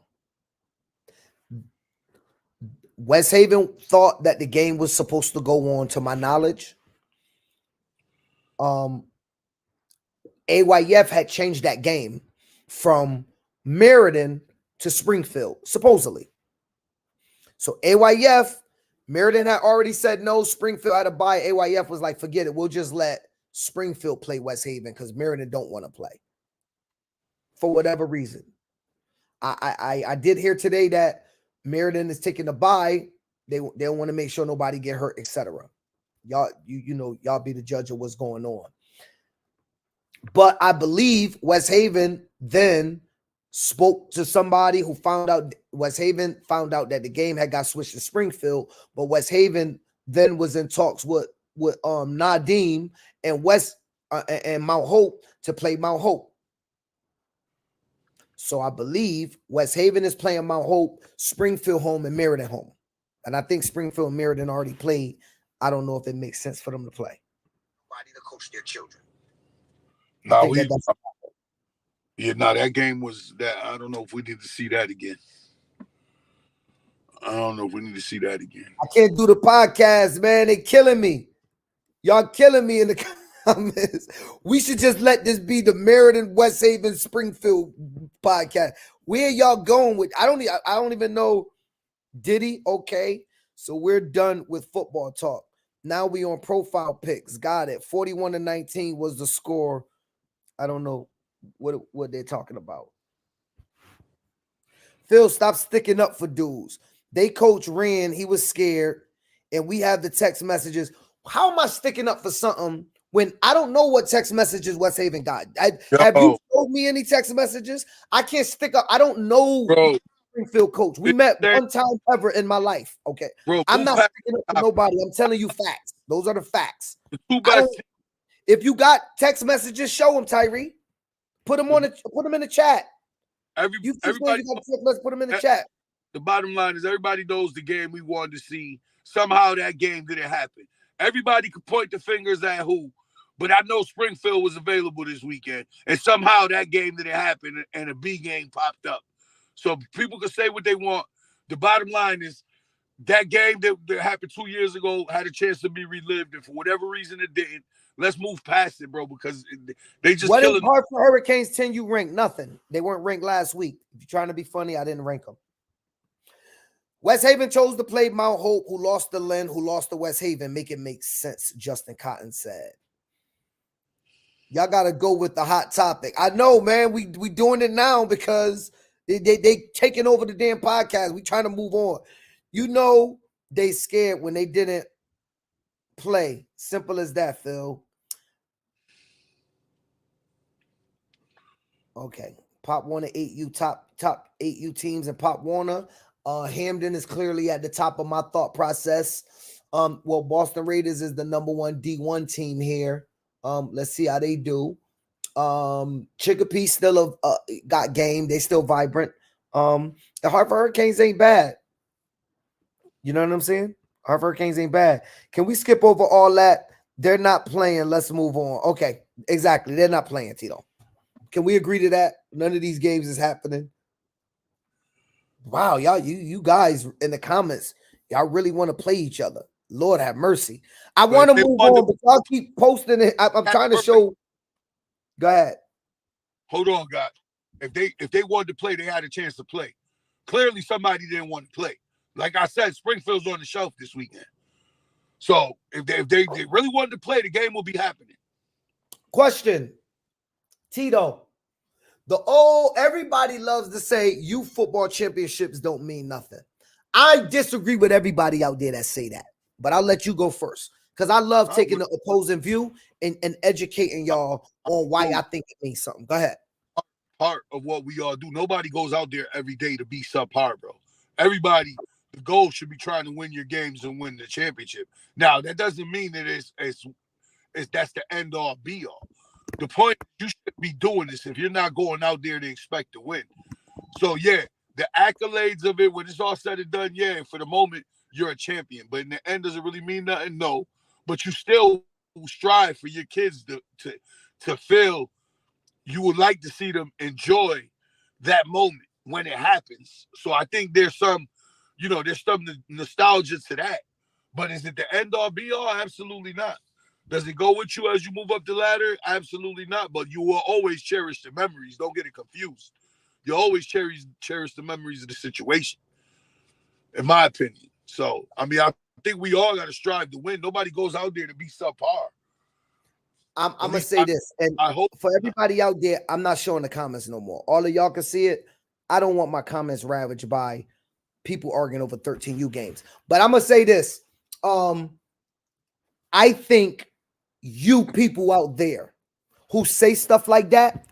Speaker 1: West Haven thought that the game was supposed to go on, to my knowledge. AYF had changed that game from Meriden to Springfield, supposedly. So Meriden had already said no. Springfield had to buy. AYF was like, forget it. We'll just let Springfield play West Haven because Meriden don't want to play for whatever reason. I did hear today that Meriden is taking a bye. They want to make sure nobody get hurt, etc. Y'all, y'all be the judge of what's going on. But I believe West Haven then spoke to somebody who found out that the game had got switched to Springfield, but West Haven then was in talks with Nadim and and Mount Hope to play Mount Hope. So I believe West Haven is playing Mount Hope, Springfield home, and Meriden home. And I think Springfield and Meriden already played. I don't know if it makes sense for them to play. Nobody to coach their children.
Speaker 3: No, that game was that. I don't know if we need to see that again. I don't know if we need to see that again.
Speaker 1: I can't do the podcast, man. They killing me. Y'all killing me in the comments. We should just let this be the Meriden, West Haven, Springfield podcast. Where y'all going with? I don't even know. Diddy? Okay. So we're done with football talk. Now we on profile picks. Got it. 41-19 was the score. I don't know what they're talking about. Phil, stop sticking up for dudes. They coach ran. He was scared. And we have the text messages. How am I sticking up for something when I don't know what text messages West Haven got? Have you told me any text messages? I can't stick up. I don't know.
Speaker 3: Bro,
Speaker 1: Springfield coach. We met one time ever in my life. Okay.
Speaker 3: Bro,
Speaker 1: I'm not sticking up for nobody. I'm telling you facts. Those are the facts. If you got text messages, show them, Tyree. Put them in the chat. Everybody put them in the chat.
Speaker 3: The bottom line is everybody knows the game we wanted to see. Somehow that game didn't happen. Everybody could point the fingers at who, but I know Springfield was available this weekend, and somehow that game didn't happen, and a B game popped up. So people can say what they want. The bottom line is that game that happened 2 years ago had a chance to be relived, and for whatever reason it didn't. Let's move past it, bro, because they just
Speaker 1: what is hard for Hurricanes 10 you rank? Nothing. They weren't ranked last week. If you're trying to be funny, I didn't rank them. West Haven chose to play Mount Hope, who lost to Lynn, who lost to West Haven. Make it make sense, Justin Cotton said. Y'all got to go with the hot topic. I know, man. We doing it now because they taking over the damn podcast. We trying to move on. You know they scared when they didn't play. Simple as that, Phil. Okay. Pop Warner 8U top 8U teams and Pop Warner. Hamden is clearly at the top of my thought process. Well, Boston Raiders is the number one D1 team here. Let's see how they do. Chicopee still got game. They still vibrant. The Hartford Hurricanes ain't bad. You know what I'm saying? Hartford Hurricanes ain't bad. Can we skip over all that? They're not playing. Let's move on. Okay, exactly. They're not playing, Tito. Can we agree to that? None of these games is happening. Wow, y'all, you guys in the comments, y'all really want to play each other. Lord have mercy. I want to move on, but y'all keep posting it. I'm trying to show. Go ahead.
Speaker 3: Hold on, guys. If they wanted to play, they had a chance to play. Clearly, somebody didn't want to play. Like I said, Springfield's on the shelf this weekend. So if they really wanted to play, the game will be happening.
Speaker 1: Question, Tito. Everybody loves to say youth football championships don't mean nothing. I disagree with everybody out there that say that, but I'll let you go first because I love taking the opposing view and educating y'all on why I think it means something. Go ahead.
Speaker 3: Part of what we all do. Nobody goes out there every day to be subpar, bro. Everybody, the goal should be trying to win your games and win the championship. Now, that doesn't mean that that's the end all be all. The point, you should be doing this if you're not going out there to expect to win. So, yeah, the accolades of it, when it's all said and done, yeah, for the moment, you're a champion. But in the end, does it really mean nothing? No. But you still strive for your kids to feel you would like to see them enjoy that moment when it happens. So I think there's some nostalgia to that. But is it the end all be all? Absolutely not. Does it go with you as you move up the ladder? Absolutely not. But you will always cherish the memories. Don't get it confused. You always cherish the memories of the situation, in my opinion. So, I mean, I think we all got to strive to win. Nobody goes out there to be subpar.
Speaker 1: I'm going to say this. And I hope for everybody out there, I'm not showing the comments no more. All of y'all can see it. I don't want my comments ravaged by people arguing over 13U games. But I'm going to say this. I think you people out there who say stuff like that,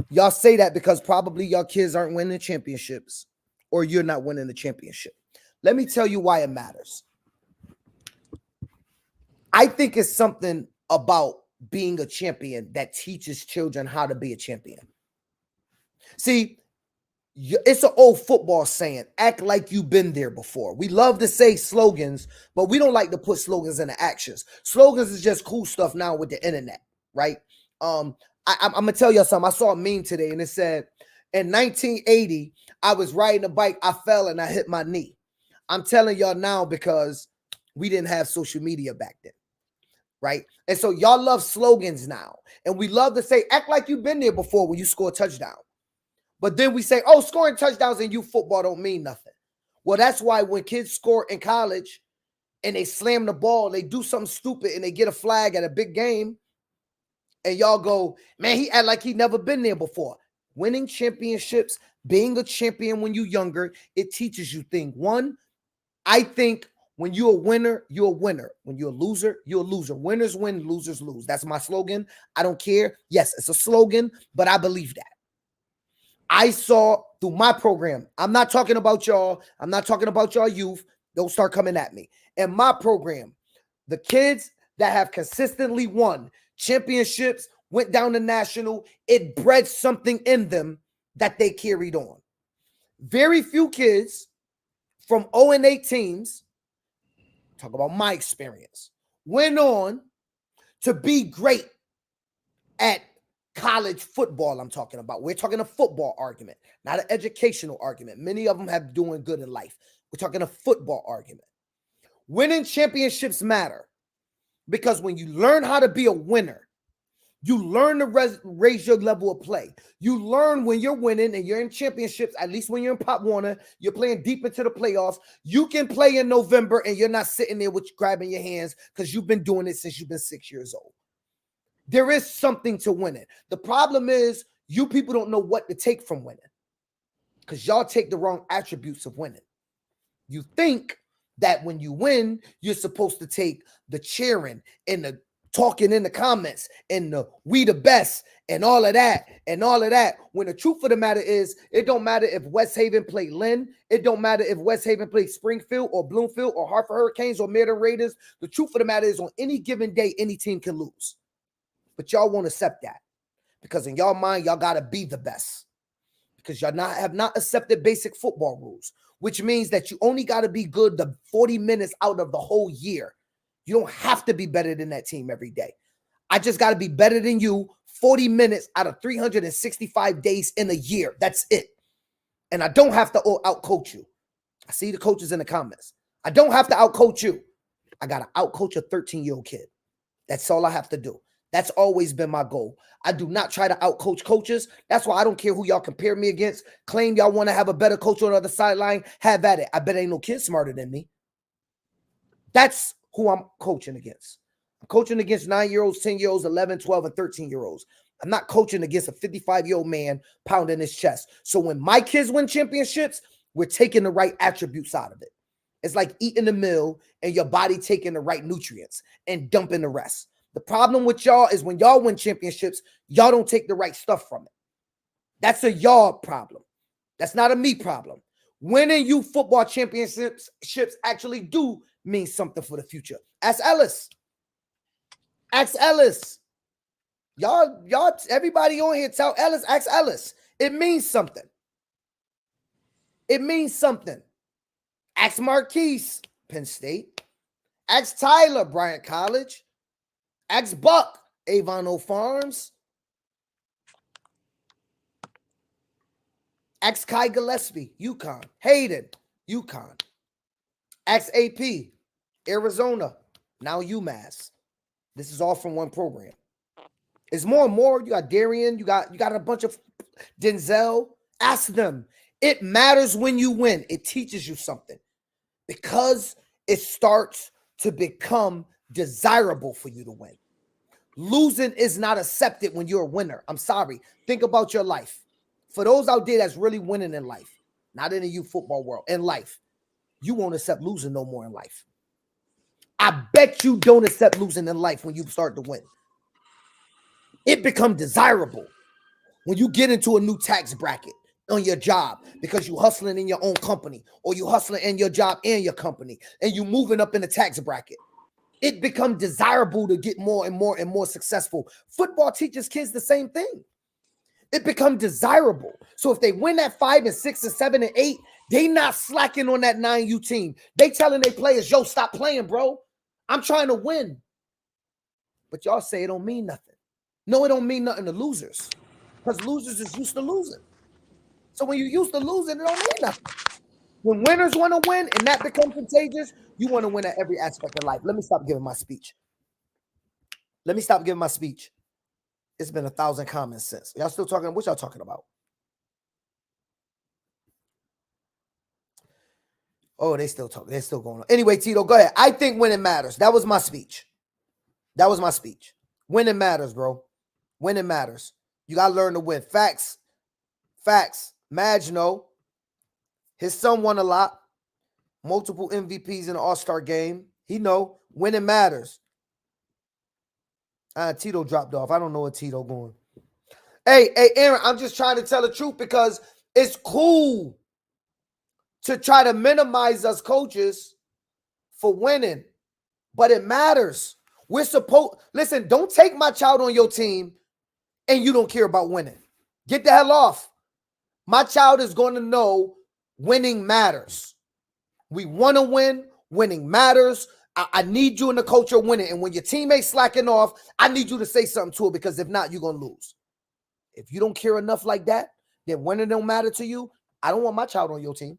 Speaker 1: y'all say that because probably your kids aren't winning championships or you're not winning the championship. Let me tell you why it matters. I think it's something about being a champion that teaches children how to be a champion. See, it's an old football saying, act like you've been there before. We love to say slogans, but we don't like to put slogans into actions. Slogans is just cool stuff now with the internet, right? I'm going to tell y'all something. I saw a meme today and it said, In 1980, I was riding a bike. I fell and I hit my knee. I'm telling y'all now because we didn't have social media back then, right? And so y'all love slogans now. And we love to say, act like you've been there before when you score a touchdown. But then we say, oh, scoring touchdowns in youth football don't mean nothing. Well, that's why when kids score in college and they slam the ball, they do something stupid and they get a flag at a big game, and y'all go, man, he act like he never been there before. Winning championships, being a champion when you're younger, it teaches you things. One, I think when you're a winner, you're a winner. When you're a loser, you're a loser. Winners win, losers lose. That's my slogan. I don't care. Yes, it's a slogan, but I believe that. I saw through my program, I'm not talking about y'all. I'm not talking about y'all youth. Don't start coming at me. In my program, the kids that have consistently won championships, went down to national, it bred something in them that they carried on. Very few kids from 0-8 teams, talk about my experience, went on to be great at college football. I'm talking about. We're talking a football argument, not an educational argument. Many of them have doing good in life. We're talking a football argument. Winning championships matter because when you learn how to be a winner, you learn to raise your level of play. You learn when you're winning and you're in championships, at least when you're in Pop Warner, you're playing deep into the playoffs. You can play in November and you're not sitting there with grabbing your hands because you've been doing it since you've been 6 years old. There is something to winning. The problem is you people don't know what to take from winning because y'all take the wrong attributes of winning. You think that when you win, you're supposed to take the cheering and the talking in the comments and the we the best and all of that and all of that. When the truth of the matter is, it don't matter if West Haven play Lynn. It don't matter if West Haven plays Springfield or Bloomfield or Hartford Hurricanes or Meriden Raiders. The truth of the matter is on any given day, any team can lose. But y'all won't accept that because in y'all mind, y'all got to be the best because y'all have not accepted basic football rules, which means that you only got to be good the 40 minutes out of the whole year. You don't have to be better than that team every day. I just got to be better than you 40 minutes out of 365 days in a year. That's it. And I don't have to outcoach you. I see the coaches in the comments. I don't have to outcoach you. I got to outcoach a 13-year-old kid. That's all I have to do. That's always been my goal. I do not try to outcoach coaches. That's why I don't care who y'all compare me against. Claim y'all want to have a better coach on the other sideline. Have at it. I bet ain't no kid smarter than me. That's who I'm coaching against. I'm coaching against 9-year-olds, 10-year-olds, 11, 12, and 13-year-olds. I'm not coaching against a 55-year-old man pounding his chest. So when my kids win championships, we're taking the right attributes out of it. It's like eating a meal and your body taking the right nutrients and dumping the rest. The problem with y'all is when y'all win championships, y'all don't take the right stuff from it. That's a y'all problem. That's not a me problem. Winning you football championships actually do mean something for the future. Ask Ellis. Ask Ellis. Y'all, everybody on here, tell Ellis, ask Ellis. It means something. It means something. Ask Marquise, Penn State. Ask Tyler, Bryant College. Ask Buck, Avon O Farms. Ask Kai Gillespie, UConn. Hayden, UConn. Ask AP, Arizona. Now UMass. This is all from one program. It's more and more. You got Darian. You got a bunch of Denzel. Ask them. It matters when you win. It teaches you something because it starts to become desirable for you to win. Losing is not accepted when you're a winner. I'm sorry. Think about your life. For those out there that's really winning in life, not in the youth football world, in life, you won't accept losing no more in life. I bet you don't accept losing in life when you start to win. It becomes desirable when you get into a new tax bracket on your job because you hustling in your own company or you hustling in your job and your company and you moving up in the tax bracket. It becomes desirable to get more and more and more successful. Football teaches kids the same thing. It becomes desirable. So if they win at 5 and 6 and 7 and 8, they not slacking on that 9U team. They telling their players, yo, stop playing, bro. I'm trying to win. But y'all say it don't mean nothing. No, it don't mean nothing to losers because losers is used to losing. So when you're used to losing, it don't mean nothing. When winners want to win and that becomes contagious, you want to win at every aspect of life. Let me stop giving my speech. It's been 1,000 comments since. Y'all still talking? What y'all talking about? Oh, they still talking. They're still going on. Anyway, Tito, go ahead. I think winning matters. That was my speech. Winning matters, bro. Winning matters. You got to learn to win. Facts. Madge, no. His son won a lot. Multiple MVPs in the All-Star game. He know winning matters. Tito dropped off. I don't know what Tito going. Hey, Aaron, I'm just trying to tell the truth because it's cool to try to minimize us coaches for winning, but it matters. We're supposed, listen, don't take my child on your team and you don't care about winning. Get the hell off. My child is going to know winning matters. We want to win. Winning matters. I need you in the culture winning. And when your teammate's slacking off, I need you to say something to it because if not, you're going to lose. If you don't care enough like that, then winning don't matter to you. I don't want my child on your team.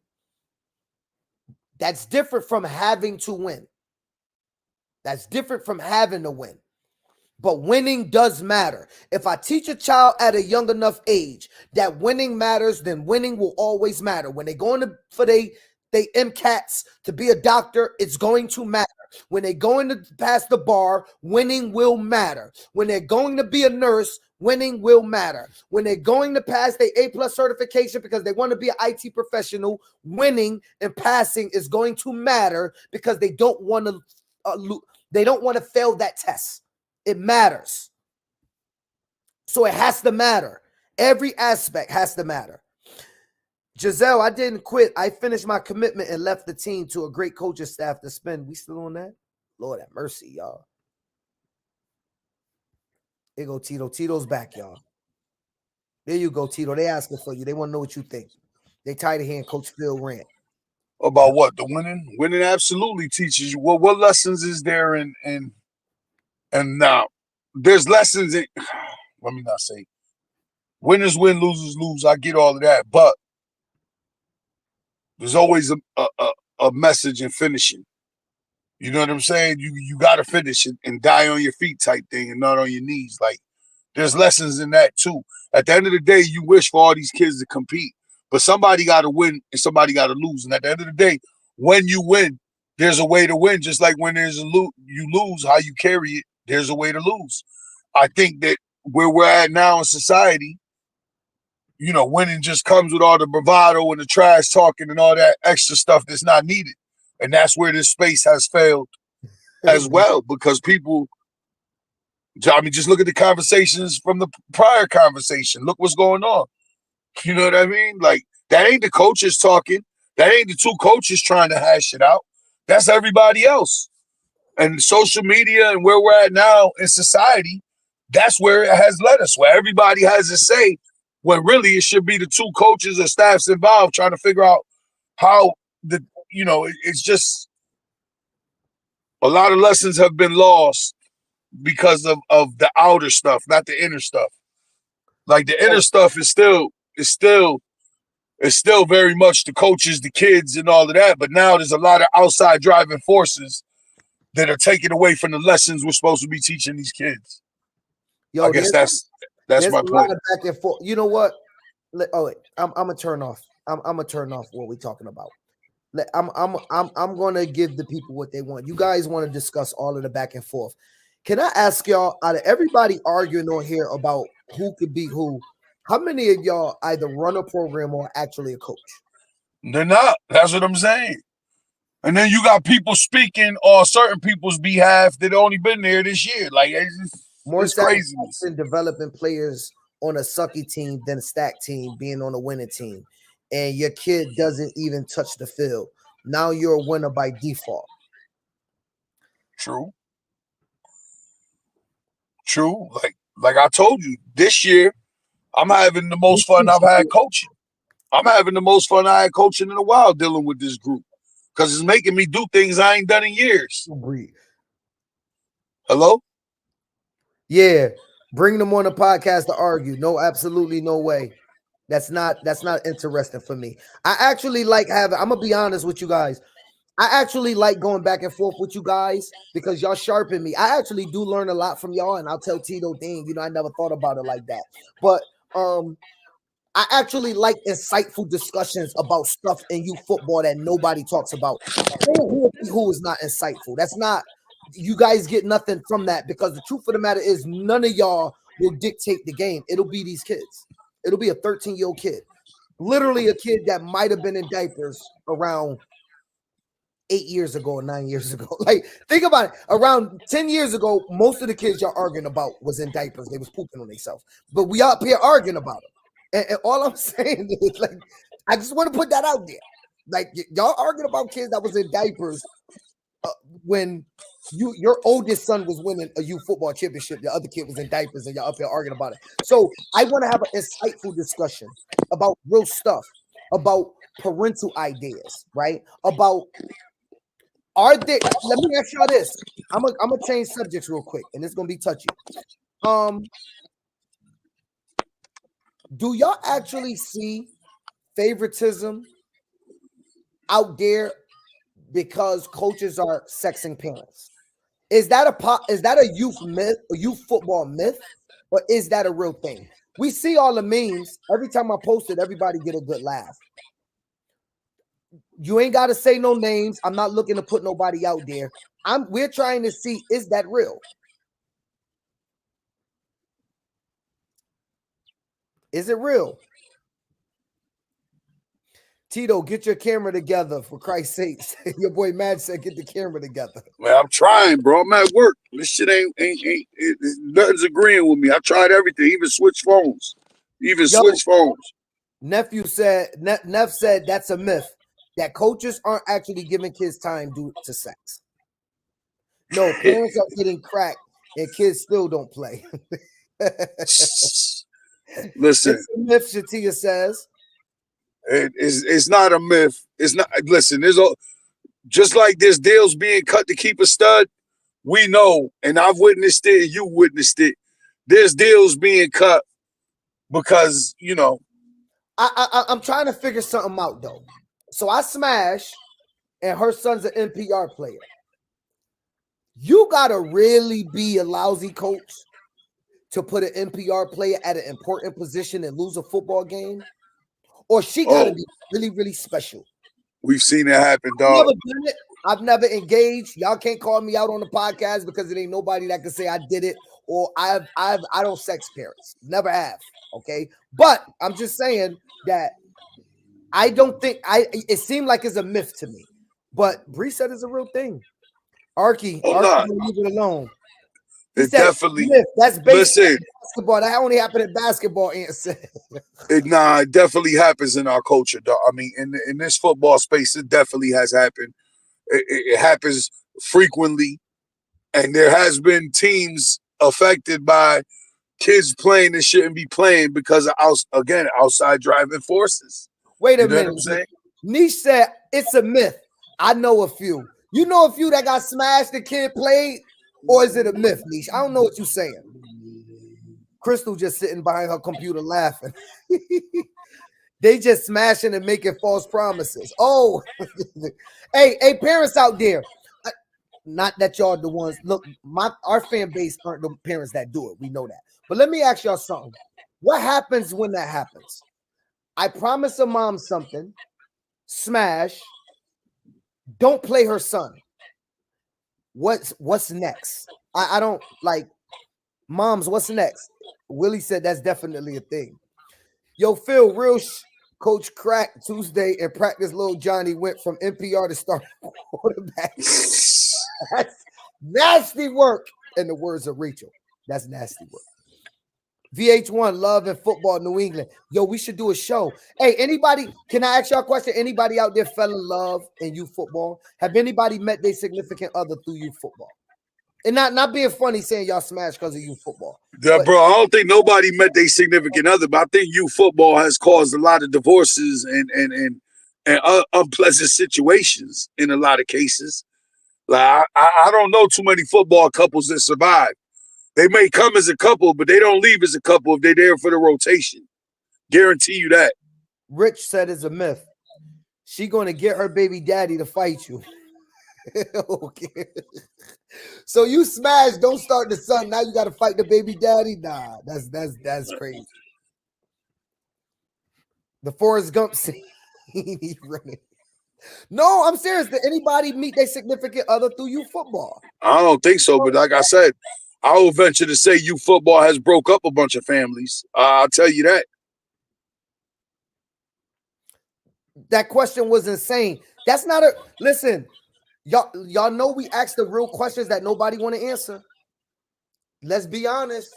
Speaker 1: That's different from having to win. That's different from having to win. But winning does matter. If I teach a child at a young enough age that winning matters, then winning will always matter. When they go in for they MCATs to be a doctor, it's going to matter. When they're going to pass the bar, winning will matter. When they're going to be a nurse, winning will matter. When they're going to pass their A+ certification because they want to be an IT professional, winning and passing is going to matter because they don't want to fail that test. It matters. So it has to matter. Every aspect has to matter. Giselle, I didn't quit. I finished my commitment and left the team to a great coaching staff to spend. We still on that? Lord have mercy, y'all. Here go Tito. Tito's back, y'all. There you go, Tito. They asking for you. They want to know what you think. They tired of hearing Coach Phil rant.
Speaker 3: About what? The winning? Winning absolutely teaches you. What lessons is there and now there's lessons in, let me not say winners win, losers lose. I get all of that, but there's always a message in finishing. You know what I'm saying? You got to finish it and die on your feet type thing and not on your knees. Like, there's lessons in that too. At the end of the day, you wish for all these kids to compete, but somebody got to win and somebody got to lose. And at the end of the day, when you win, there's a way to win. Just like when there's you lose, how you carry it, there's a way to lose. I think that where we're at now in society, you know, winning just comes with all the bravado and the trash talking and all that extra stuff that's not needed. And that's where this space has failed as well, because people, I mean, just look at the conversations from the prior conversation. Look what's going on. You know what I mean? Like, that ain't the coaches talking. That ain't the two coaches trying to hash it out. That's everybody else. And social media and where we're at now in society, that's where it has led us, where everybody has a say, when really it should be the two coaches or staffs involved trying to figure out how it's just a lot of lessons have been lost because of the outer stuff, not the inner stuff. Like, the inner stuff is still very much the coaches, the kids, and all of that. But now there's a lot of outside driving forces that are taken away from the lessons we're supposed to be teaching these kids. Yo, I guess that's my point.
Speaker 1: Lot of back and forth. You know what? I'm gonna turn off. I'm gonna turn off what we're talking about. I'm gonna give the people what they want. You guys want to discuss all of the back and forth. Can I ask y'all, out of everybody arguing on here about who could be who, how many of y'all either run a program or actually a coach?
Speaker 3: They're not. That's what I'm saying. And then you got people speaking on certain people's behalf that only been there this year. Like, it's crazy.
Speaker 1: More developing players on a sucky team than a stack team being on a winning team. And your kid doesn't even touch the field. Now you're a winner by default.
Speaker 3: True. Like I told you, this year, I'm having the most fun I've had coaching. I'm having the most fun I had coaching in a while dealing with this group, because it's making me do things I ain't done in years.
Speaker 1: Agreed.
Speaker 3: Hello?
Speaker 1: Yeah. Bring them on the podcast to argue. No, absolutely no way. That's not interesting for me. I actually like having. I'm gonna be honest with you guys. I actually like going back and forth with you guys because y'all sharpen me. I actually do learn a lot from y'all, and I'll tell Tito, dang, I never thought about it like that. But I actually like insightful discussions about stuff in youth football that nobody talks about. Who is not insightful? That's not. You guys get nothing from that because the truth of the matter is none of y'all will dictate the game. It'll be these kids. It'll be a 13-year-old kid, literally a kid that might have been in diapers around 8 years ago or 9 years ago. Like, think about it. Around 10 years ago, most of the kids y'all arguing about was in diapers. They was pooping on themselves. But we up here arguing about them. And all I'm saying is, like, I just want to put that out there. Like, y'all arguing about kids that was in diapers when your oldest son was winning a youth football championship. The other kid was in diapers and y'all up here arguing about it. So I want to have an insightful discussion about real stuff, about parental ideas, right? About let me ask y'all this. I'm gonna change subjects real quick, and it's gonna be touchy. Do y'all actually see favoritism out there because coaches are sexing parents? Is that a youth myth, a youth football myth, or is that a real thing? We see all the memes. Every time I post it, everybody get a good laugh. You ain't got to say no names. I'm not looking to put nobody out there. We're trying to see, is that real? Is it real? Tito, get your camera together, for Christ's sakes. Your boy Mad said, get the camera together.
Speaker 3: Man, I'm trying, bro. I'm at work. This shit ain't nothing's agreeing with me. I tried everything, even switch phones.
Speaker 1: Nephew said, Neff said that's a myth, that coaches aren't actually giving kids time due to sex. No, parents are getting cracked and kids still don't play.
Speaker 3: Listen,
Speaker 1: it's a myth, Shatia says.
Speaker 3: It's not a myth. It's not. Listen, just like there's deals being cut to keep a stud. We know, and I've witnessed it. You witnessed it. There's deals being cut because
Speaker 1: I'm trying to figure something out though. So I smash, and her son's an NPR player. You gotta really be a lousy coach to put an NPR player at an important position and lose a football game. Or she gotta be really, really special.
Speaker 3: We've seen it happen, dog.
Speaker 1: I've never engaged. Y'all can't call me out on the podcast because it ain't nobody that can say I did it or I don't sex parents. Never have. Okay. But I'm just saying that I don't think it seemed like it's a myth to me. But Bree said it's a real thing. Archie leave it alone.
Speaker 3: It definitely.
Speaker 1: That's basketball. That only happened in basketball.
Speaker 3: It definitely happens in our culture, dog. I mean, in this football space, it definitely has happened. It happens frequently, and there has been teams affected by kids playing that shouldn't be playing because of outside driving forces.
Speaker 1: Wait a minute. Niche said it's a myth. I know a few. You know a few that got smashed, the kid played. Or is it a myth, Niche? I don't know what you're saying. Crystal just sitting behind her computer laughing. They just smashing and making false promises. Oh, hey, parents out there. Not that y'all the ones. Look, our fan base aren't the parents that do it. We know that. But let me ask y'all something. What happens when that happens? I promise a mom something. Smash. Don't play her son. What's next? I don't like moms. What's next? Willie said that's definitely a thing. Yo, Phil, coach crack Tuesday and practice. Little Johnny went from NPR to start quarterback. That's nasty work. In the words of Rachel, that's nasty work. VH1, Love and Football, New England. Yo, we should do a show. Hey, anybody, can I ask y'all a question? Anybody out there fell in love in youth football? Have anybody met their significant other through youth football? And not being funny saying y'all smashed because of youth football.
Speaker 3: Yeah, bro, I don't think nobody met their significant other, but I think youth football has caused a lot of divorces and unpleasant situations in a lot of cases. Like I don't know too many football couples that survive. They may come as a couple, but they don't leave as a couple if they're there for the rotation. Guarantee you that.
Speaker 1: Rich said it's a myth. She gonna get her baby daddy to fight you. Okay. So you smash, don't start the son. Now you gotta fight the baby daddy. Nah, that's crazy. The Forrest Gump scene. He running. No, I'm serious. Did anybody meet their significant other through you football?
Speaker 3: I don't think so, but like I said, I will venture to say you football has broke up a bunch of families. I'll tell you that.
Speaker 1: That question was insane. That's not a listen. Y'all know we ask the real questions that nobody want to answer. Let's be honest.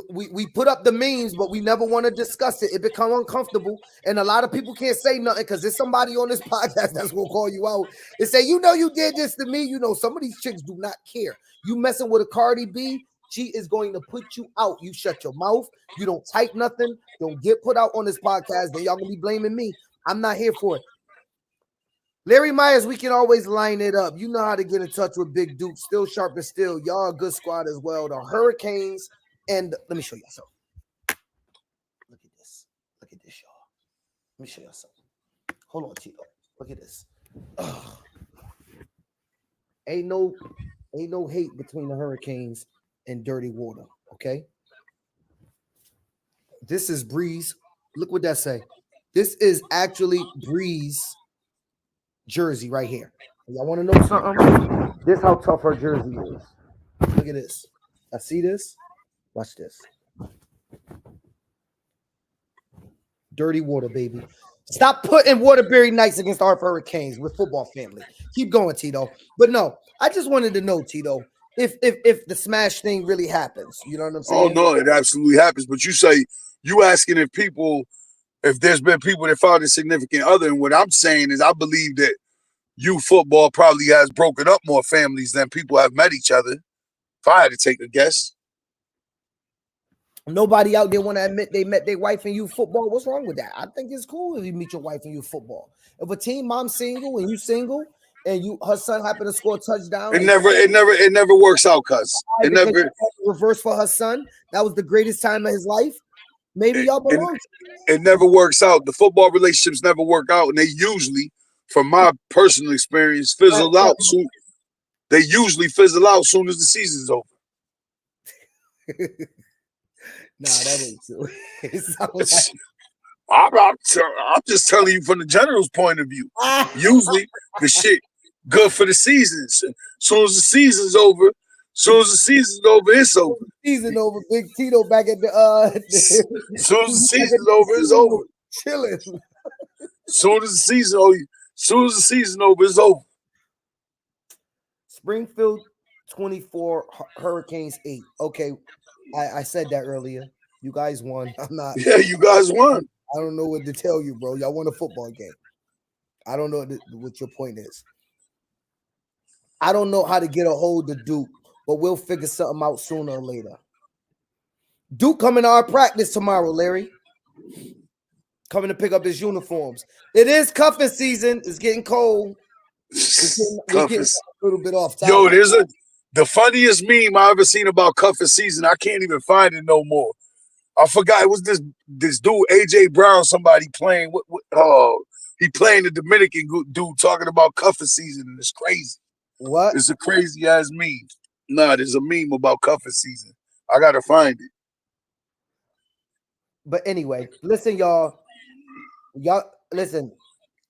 Speaker 1: We put up the memes, but we never want to discuss it. It become uncomfortable, and a lot of people can't say nothing because there's somebody on this podcast that's gonna call you out and say, "You know, you did this to me." You know, some of these chicks do not care. You messing with a Cardi B, she is going to put you out. You shut your mouth. You don't type nothing. Don't get put out on this podcast. Then y'all gonna be blaming me. I'm not here for it. Larry Myers, we can always line it up. You know how to get in touch with Big Duke. Still sharp and still. Y'all a good squad as well. The Hurricanes. And let me show y'all something. Look at this. Look at this, y'all. Let me show y'all something. Hold on, Tito. Look at this. Ugh. Ain't no hate between the Hurricanes and Dirty Water. Okay. This is Breeze. Look what that say. This is actually Breeze jersey right here. Y'all want to know something? This how tough her jersey is. Look at this. I see this. Watch this. Dirty Water, baby. Stop putting Waterbury Knights against our Hurricanes with football family. Keep going, Tito. But no, I just wanted to know, Tito, if the smash thing really happens. You know what I'm saying?
Speaker 3: Oh no, it absolutely happens. But you asking if there's been people that found a significant other, and what I'm saying is I believe that youth football probably has broken up more families than people have met each other. If I had to take a guess.
Speaker 1: Nobody out there want to admit they met their wife in youth football. What's wrong with that? I think it's cool if you meet your wife in youth football. If a teen mom's single and you single and her son happened to score a touchdown,
Speaker 3: It never works out, cuz. It never
Speaker 1: reverse for her son. That was the greatest time of his life. Maybe y'all belong.
Speaker 3: It never works out. The football relationships never work out, and they usually, from my personal experience, fizzle out soon. They usually fizzle out soon as the season's over.
Speaker 1: Nah, that ain't true.
Speaker 3: I'm just telling you from the general's point of view. Usually, the shit good for the seasons. Soon as the season's over, it's over.
Speaker 1: Season over. Big Tito back at the
Speaker 3: Soon as the season's over, it's over.
Speaker 1: Chilling.
Speaker 3: Soon as the season over, it's over.
Speaker 1: Springfield 24, Hurricanes 8. Okay, I said that earlier. You guys won. I'm not.
Speaker 3: Yeah, you guys won.
Speaker 1: I don't know what to tell you, bro. Y'all won a football game. I don't know what your point is. I don't know how to get a hold of Duke, but we'll figure something out sooner or later. Duke coming to our practice tomorrow, Larry. Coming to pick up his uniforms. It is cuffing season. It's getting cold. We're getting a little bit off topic.
Speaker 3: Yo, the funniest meme I ever seen about cuffing season. I can't even find it no more. I forgot it was this dude AJ Brown. Somebody playing. He playing the Dominican dude talking about cuffing season, and it's crazy.
Speaker 1: What?
Speaker 3: It's a crazy ass meme. Nah, there's a meme about cuffing season. I gotta find it.
Speaker 1: But anyway, listen, y'all. Y'all listen.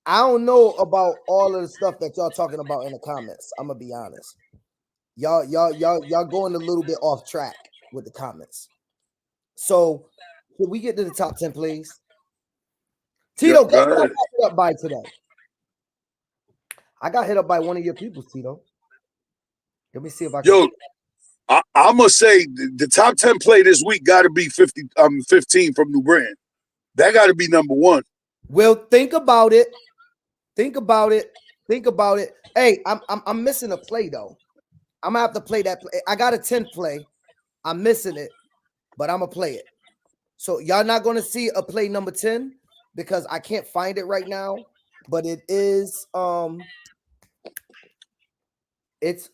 Speaker 1: I don't know about all of the stuff that y'all talking about in the comments. I'm gonna be honest. Y'all going a little bit off track with the comments. So can we get to the top 10, please? Tito, guess what I got hit up by today? I got hit up by one of your people, Tito. Let me see if I can.
Speaker 3: Yo, I'm gonna say the top 10 play this week got to be 15 from New Brand. That got to be number one.
Speaker 1: Well, think about it. Think about it. Hey, I'm missing a play though. I'm gonna have to play that play. I got a 10 play. I'm missing it, but I'm gonna play it. So y'all not gonna see a play number 10 because I can't find it right now. But it is it's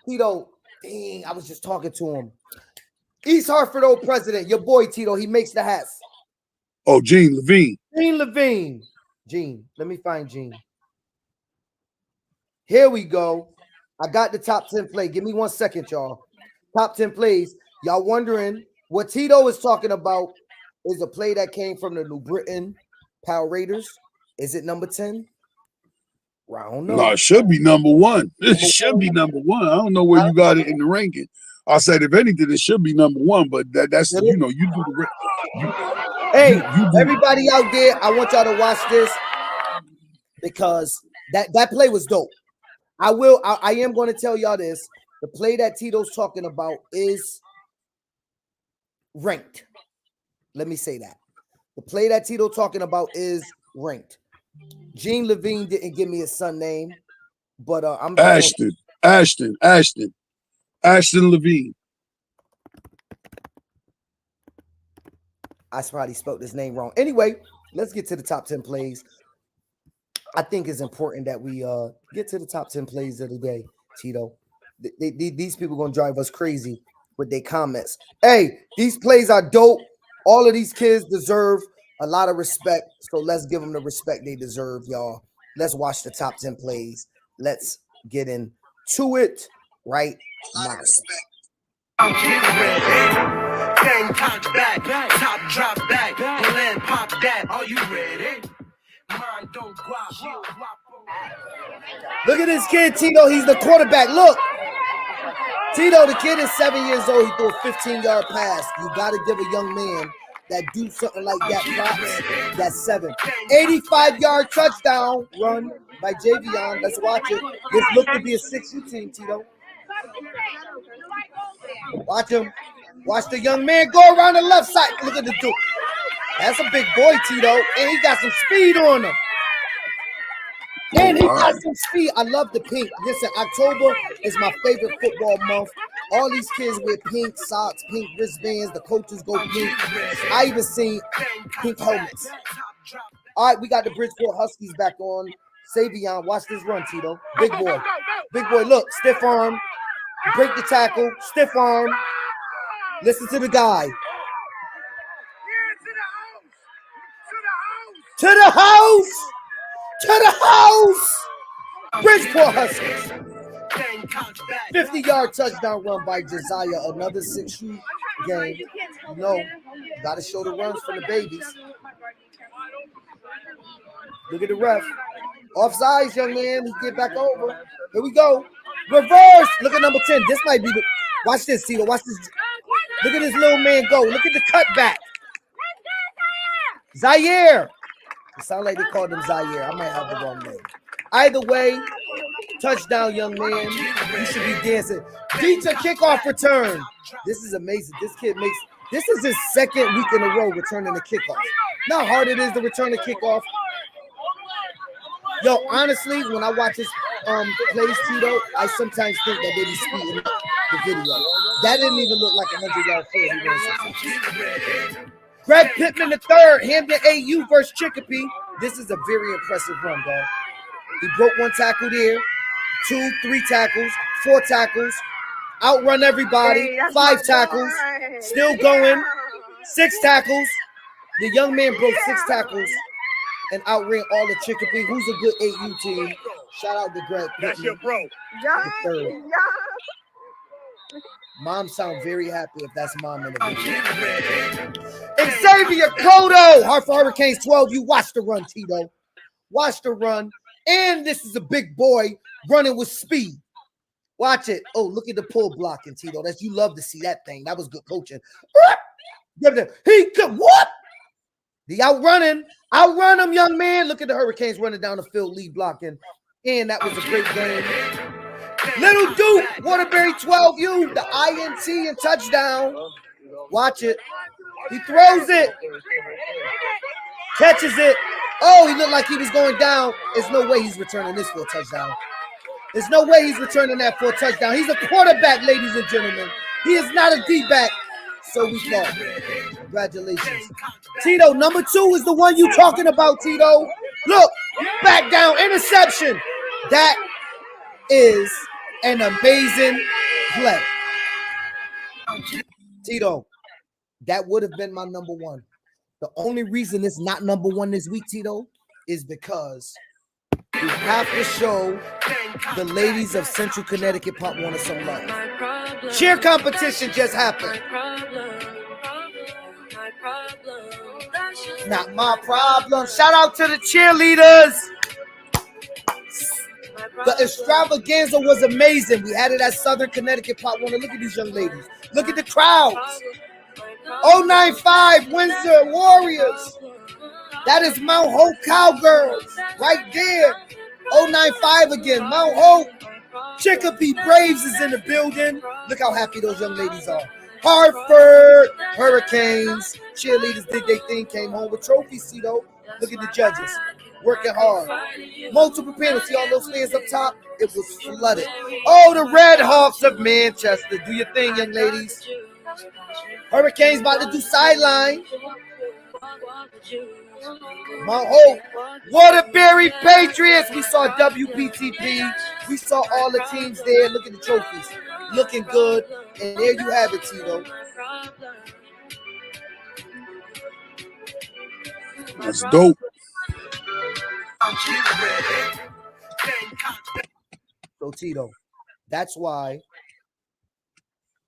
Speaker 1: Tito. Dang, I was just talking to him. East Hartford old president, your boy Tito. He makes the hats.
Speaker 3: Oh, Gene Levine.
Speaker 1: Gene Levine. Gene, let me find Gene. Here we go. I got the top 10 play. Give me 1 second, y'all. Top 10 plays. Y'all wondering what Tito is talking about is a play that came from the New Britain Power Raiders. Is it number 10? I don't know.
Speaker 3: No, it should be number one. It should be number one. I don't know where you got it in the ranking. I said, if anything, it should be number one, but that's, you know, you do the.
Speaker 1: Hey, everybody out there, I want y'all to watch this because that play was dope. I am going to tell y'all this. The play that Tito's talking about is ranked. Let me say that. The play that Tito's talking about is ranked. Gene Levine didn't give me his son name, but I'm
Speaker 3: Ashton Levine.
Speaker 1: I probably spelled his name wrong. Anyway, let's get to the top 10 plays. I think it's important that we get to the top 10 plays of the day, Tito. These people gonna drive us crazy with their comments. Hey, these plays are dope. All of these kids deserve a lot of respect, so let's give them the respect they deserve, y'all. Let's watch the top 10 plays. Let's get into it right now.
Speaker 4: Top drop back, land pop that. Are you ready? Mind don't
Speaker 1: Look at this kid, Tito. He's the quarterback. Look. Tito, the kid is 7 years old. He threw a 15-yard pass. You got to give a young man that do something like that props. That's 7. 85-yard touchdown run by Javion. Let's watch it. This looked to be a 6U team, Tito. Watch him. Watch the young man go around the left side. Look at the dude. That's a big boy, Tito. And he got some speed on him. And he got some speed. I love the pink. Listen, October is my favorite football month. All these kids wear pink socks, pink wristbands. The coaches go pink. I even seen pink helmets. All right, we got the Bridgeport Huskies back on. Savion, watch this run, Tito. Big boy. Big boy, look. Stiff arm. Break the tackle. Stiff arm. Listen to the guy. To the house! To the house! Bridgeport Huskies. 50-yard touchdown run by Josiah. Another 6U game. You know, got to show the runs for the babies. Look at the ref. Offsides, young man. He get back over. Here we go. Reverse. Look at number 10. This might be the. Watch this, Tito. Watch this. Look at this little man go. Look at the cutback. Zaire. It sounds like they called him Zaire. I might have the wrong name. Either way, touchdown, young man. You should be dancing. Beats a kickoff return. This is amazing. This is his second week in a row returning the kickoff. Know how hard it is to return a kickoff. Yo, honestly, when I watch this plays, Tito, I sometimes think that they be speeding up the video. That didn't even look like a 100-yard field. Greg Pittman III, Hamden AU versus Chicopee. This is a very impressive run, dog. He broke 1 tackle there, 2, 3 tackles, 4 tackles, outrun everybody, 5 tackles, still going, 6 tackles. The young man broke 6 tackles and outran all the Chicopee. Who's a good AU team? Shout out to Greg Pittman. That's your bro. III. Mom sound very happy if that's mom in the video. Xavier Cotto, Hartford Hurricanes 12. You watch the run, Tito. Watch the run. And this is a big boy running with speed. Watch it. Oh, look at the pull blocking, Tito. That's you love to see that thing. That was good coaching. He could what? The outrunning. Outrun him, young man. Look at the Hurricanes running down the field, lead blocking. And that was a great game. Little Duke, Waterbury 12U, the INT and touchdown. Watch it. He throws it. Catches it. Oh, he looked like he was going down. There's no way he's returning this for a touchdown. There's no way he's returning that for a touchdown. He's a quarterback, ladies and gentlemen. He is not a D-back. So we thought. Congratulations. Tito, number 2 is the one you talking about, Tito. Look, back down, interception. That is an amazing play. Tito, that would have been my number one. The only reason it's not number one this week, Tito, is because we have to show the ladies of Central Connecticut Pop Warner some love. Cheer competition just happened. Not my problem. Shout out to the cheerleaders. The extravaganza was amazing. We had it at Southern Connecticut Pop Warner. Look at these young ladies. Look at the crowds. 095 Windsor Warriors. That is Mount Hope Cowgirls right there. 095 again. Mount Hope. Chicopee Braves is in the building. Look how happy those young ladies are. Hartford Hurricanes cheerleaders did their thing, came home with trophies. See though, look at the judges working hard. Multiple panels. See all those fans up top? It was flooded. Oh, the Red Hawks of Manchester. Do your thing, young ladies. Hurricanes about to do sideline. Mount Hope, Waterbury Patriots. We saw WPTP. We saw all the teams there. Look at the trophies. Looking good. And there you have it, Tito.
Speaker 3: That's dope.
Speaker 1: So, Tito, that's why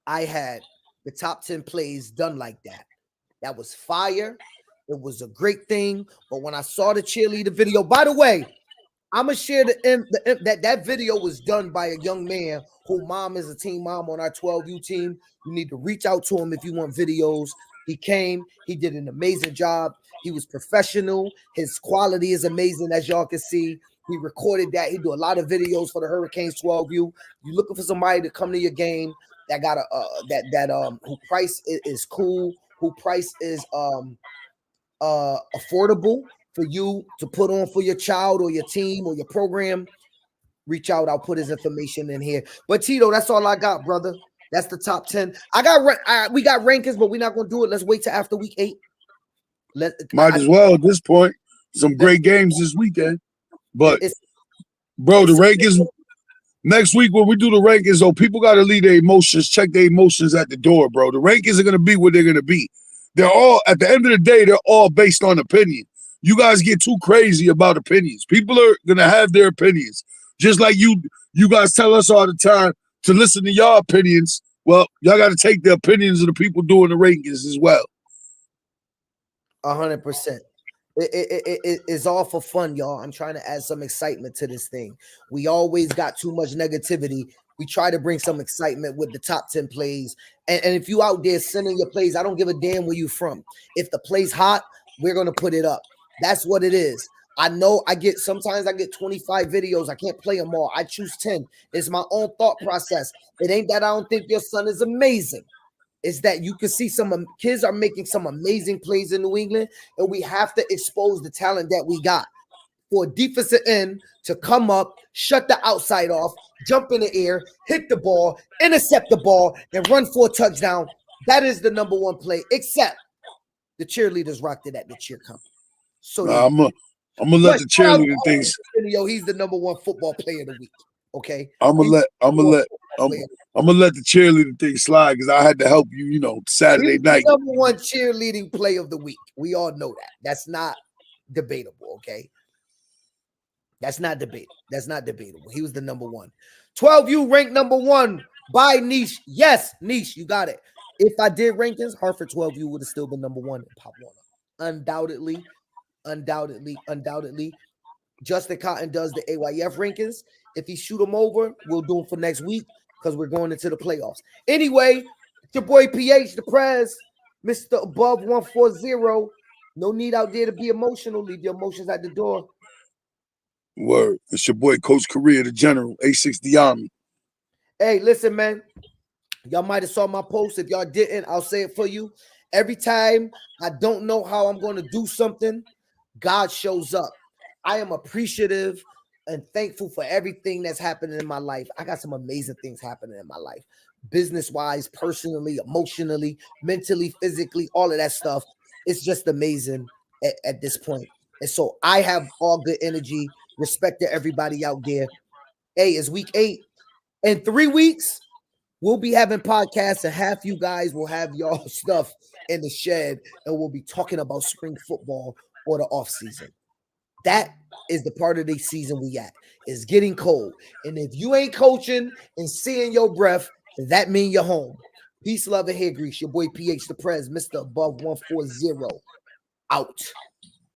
Speaker 1: I had the top 10 plays done like that. That was fire. It was a great thing. But when I saw the cheerleader video, by the way, I'm going to share that video was done by a young man whose mom is a team mom on our 12U team. You need to reach out to him if you want videos. He came. He did an amazing job. He was professional. His quality is amazing, as y'all can see. He recorded that. He do a lot of videos for the Hurricanes 12U. You're looking for somebody to come to your game that got who price is cool, who price is affordable for you to put on for your child or your team or your program. Reach out. I'll put his information in here. But Tito, that's all I got, brother. That's the top 10. We got rankings, but we're not gonna do it. Let's wait till after week 8.
Speaker 3: Might as well at this point. Some great games this weekend. But bro, the rankings next week when we do the rankings, people got to leave their emotions, check their emotions at the door, bro. The rankings are gonna be what they're gonna be. They're all at the end of the day, they're all based on opinion. You guys get too crazy about opinions. People are gonna have their opinions. Just like you guys tell us all the time to listen to your opinions. Well, y'all got to take the opinions of the people doing the rankings as well.
Speaker 1: 100%. It's all for fun, y'all. I'm trying to add some excitement to this thing. We always got too much negativity. We try to bring some excitement with the top 10 plays. And if you out there sending your plays, I don't give a damn where you from. If the play's hot, we're going to put it up. That's what it is. I know sometimes I get 25 videos. I can't play them all. I choose 10. It's my own thought process. It ain't that I don't think your son is amazing. It's that you can see some kids are making some amazing plays in New England, and we have to expose the talent that we got. For a defensive end to come up, shut the outside off, jump in the air, hit the ball, intercept the ball, and run for a touchdown. That is the number one play, except the cheerleaders rocked it at the cheer company. So
Speaker 3: I'm gonna let the cheerleader things.
Speaker 1: He's the number one football player of the week. Okay.
Speaker 3: I'm gonna let the cheerleader thing slide because I had to help you, Saturday night.
Speaker 1: Number one cheerleading play of the week. We all know that. That's not debatable. Okay. That's not debatable. He was the number one. 12U ranked number one by Niche. Yes, Niche, you got it. If I did rankings, Hartford 12U would have still been number one in Pop Warner. Undoubtedly. Justin Cotton does the AYF rankings. If he shoot them over, we'll do them for next week because we're going into the playoffs. Anyway, it's your boy PH, the Prez, Mr. Above 140. No need out there to be emotional. Leave your emotions at the door.
Speaker 3: Word. It's your boy, Coach Korea, the General, A60 Army.
Speaker 1: Hey, listen, man. Y'all might have saw my post. If y'all didn't, I'll say it for you. Every time I don't know how I'm going to do something, God shows up. I am appreciative and thankful for everything that's happening in my life. I got some amazing things happening in my life. Business-wise, personally, emotionally, mentally, physically, all of that stuff. It's just amazing at this point. And so I have all good energy. Respect to everybody out there. Hey, it's week 8. In 3 weeks, We'll be having podcasts, and half you guys will have y'all stuff in the shed, and we'll be talking about spring football or the off season. That is the part of the season we at. It's getting cold. And if you ain't coaching and seeing your breath, that mean you're home. Peace, love, and hair grease. Your boy PH the Prez, Mr. Above 140. Out.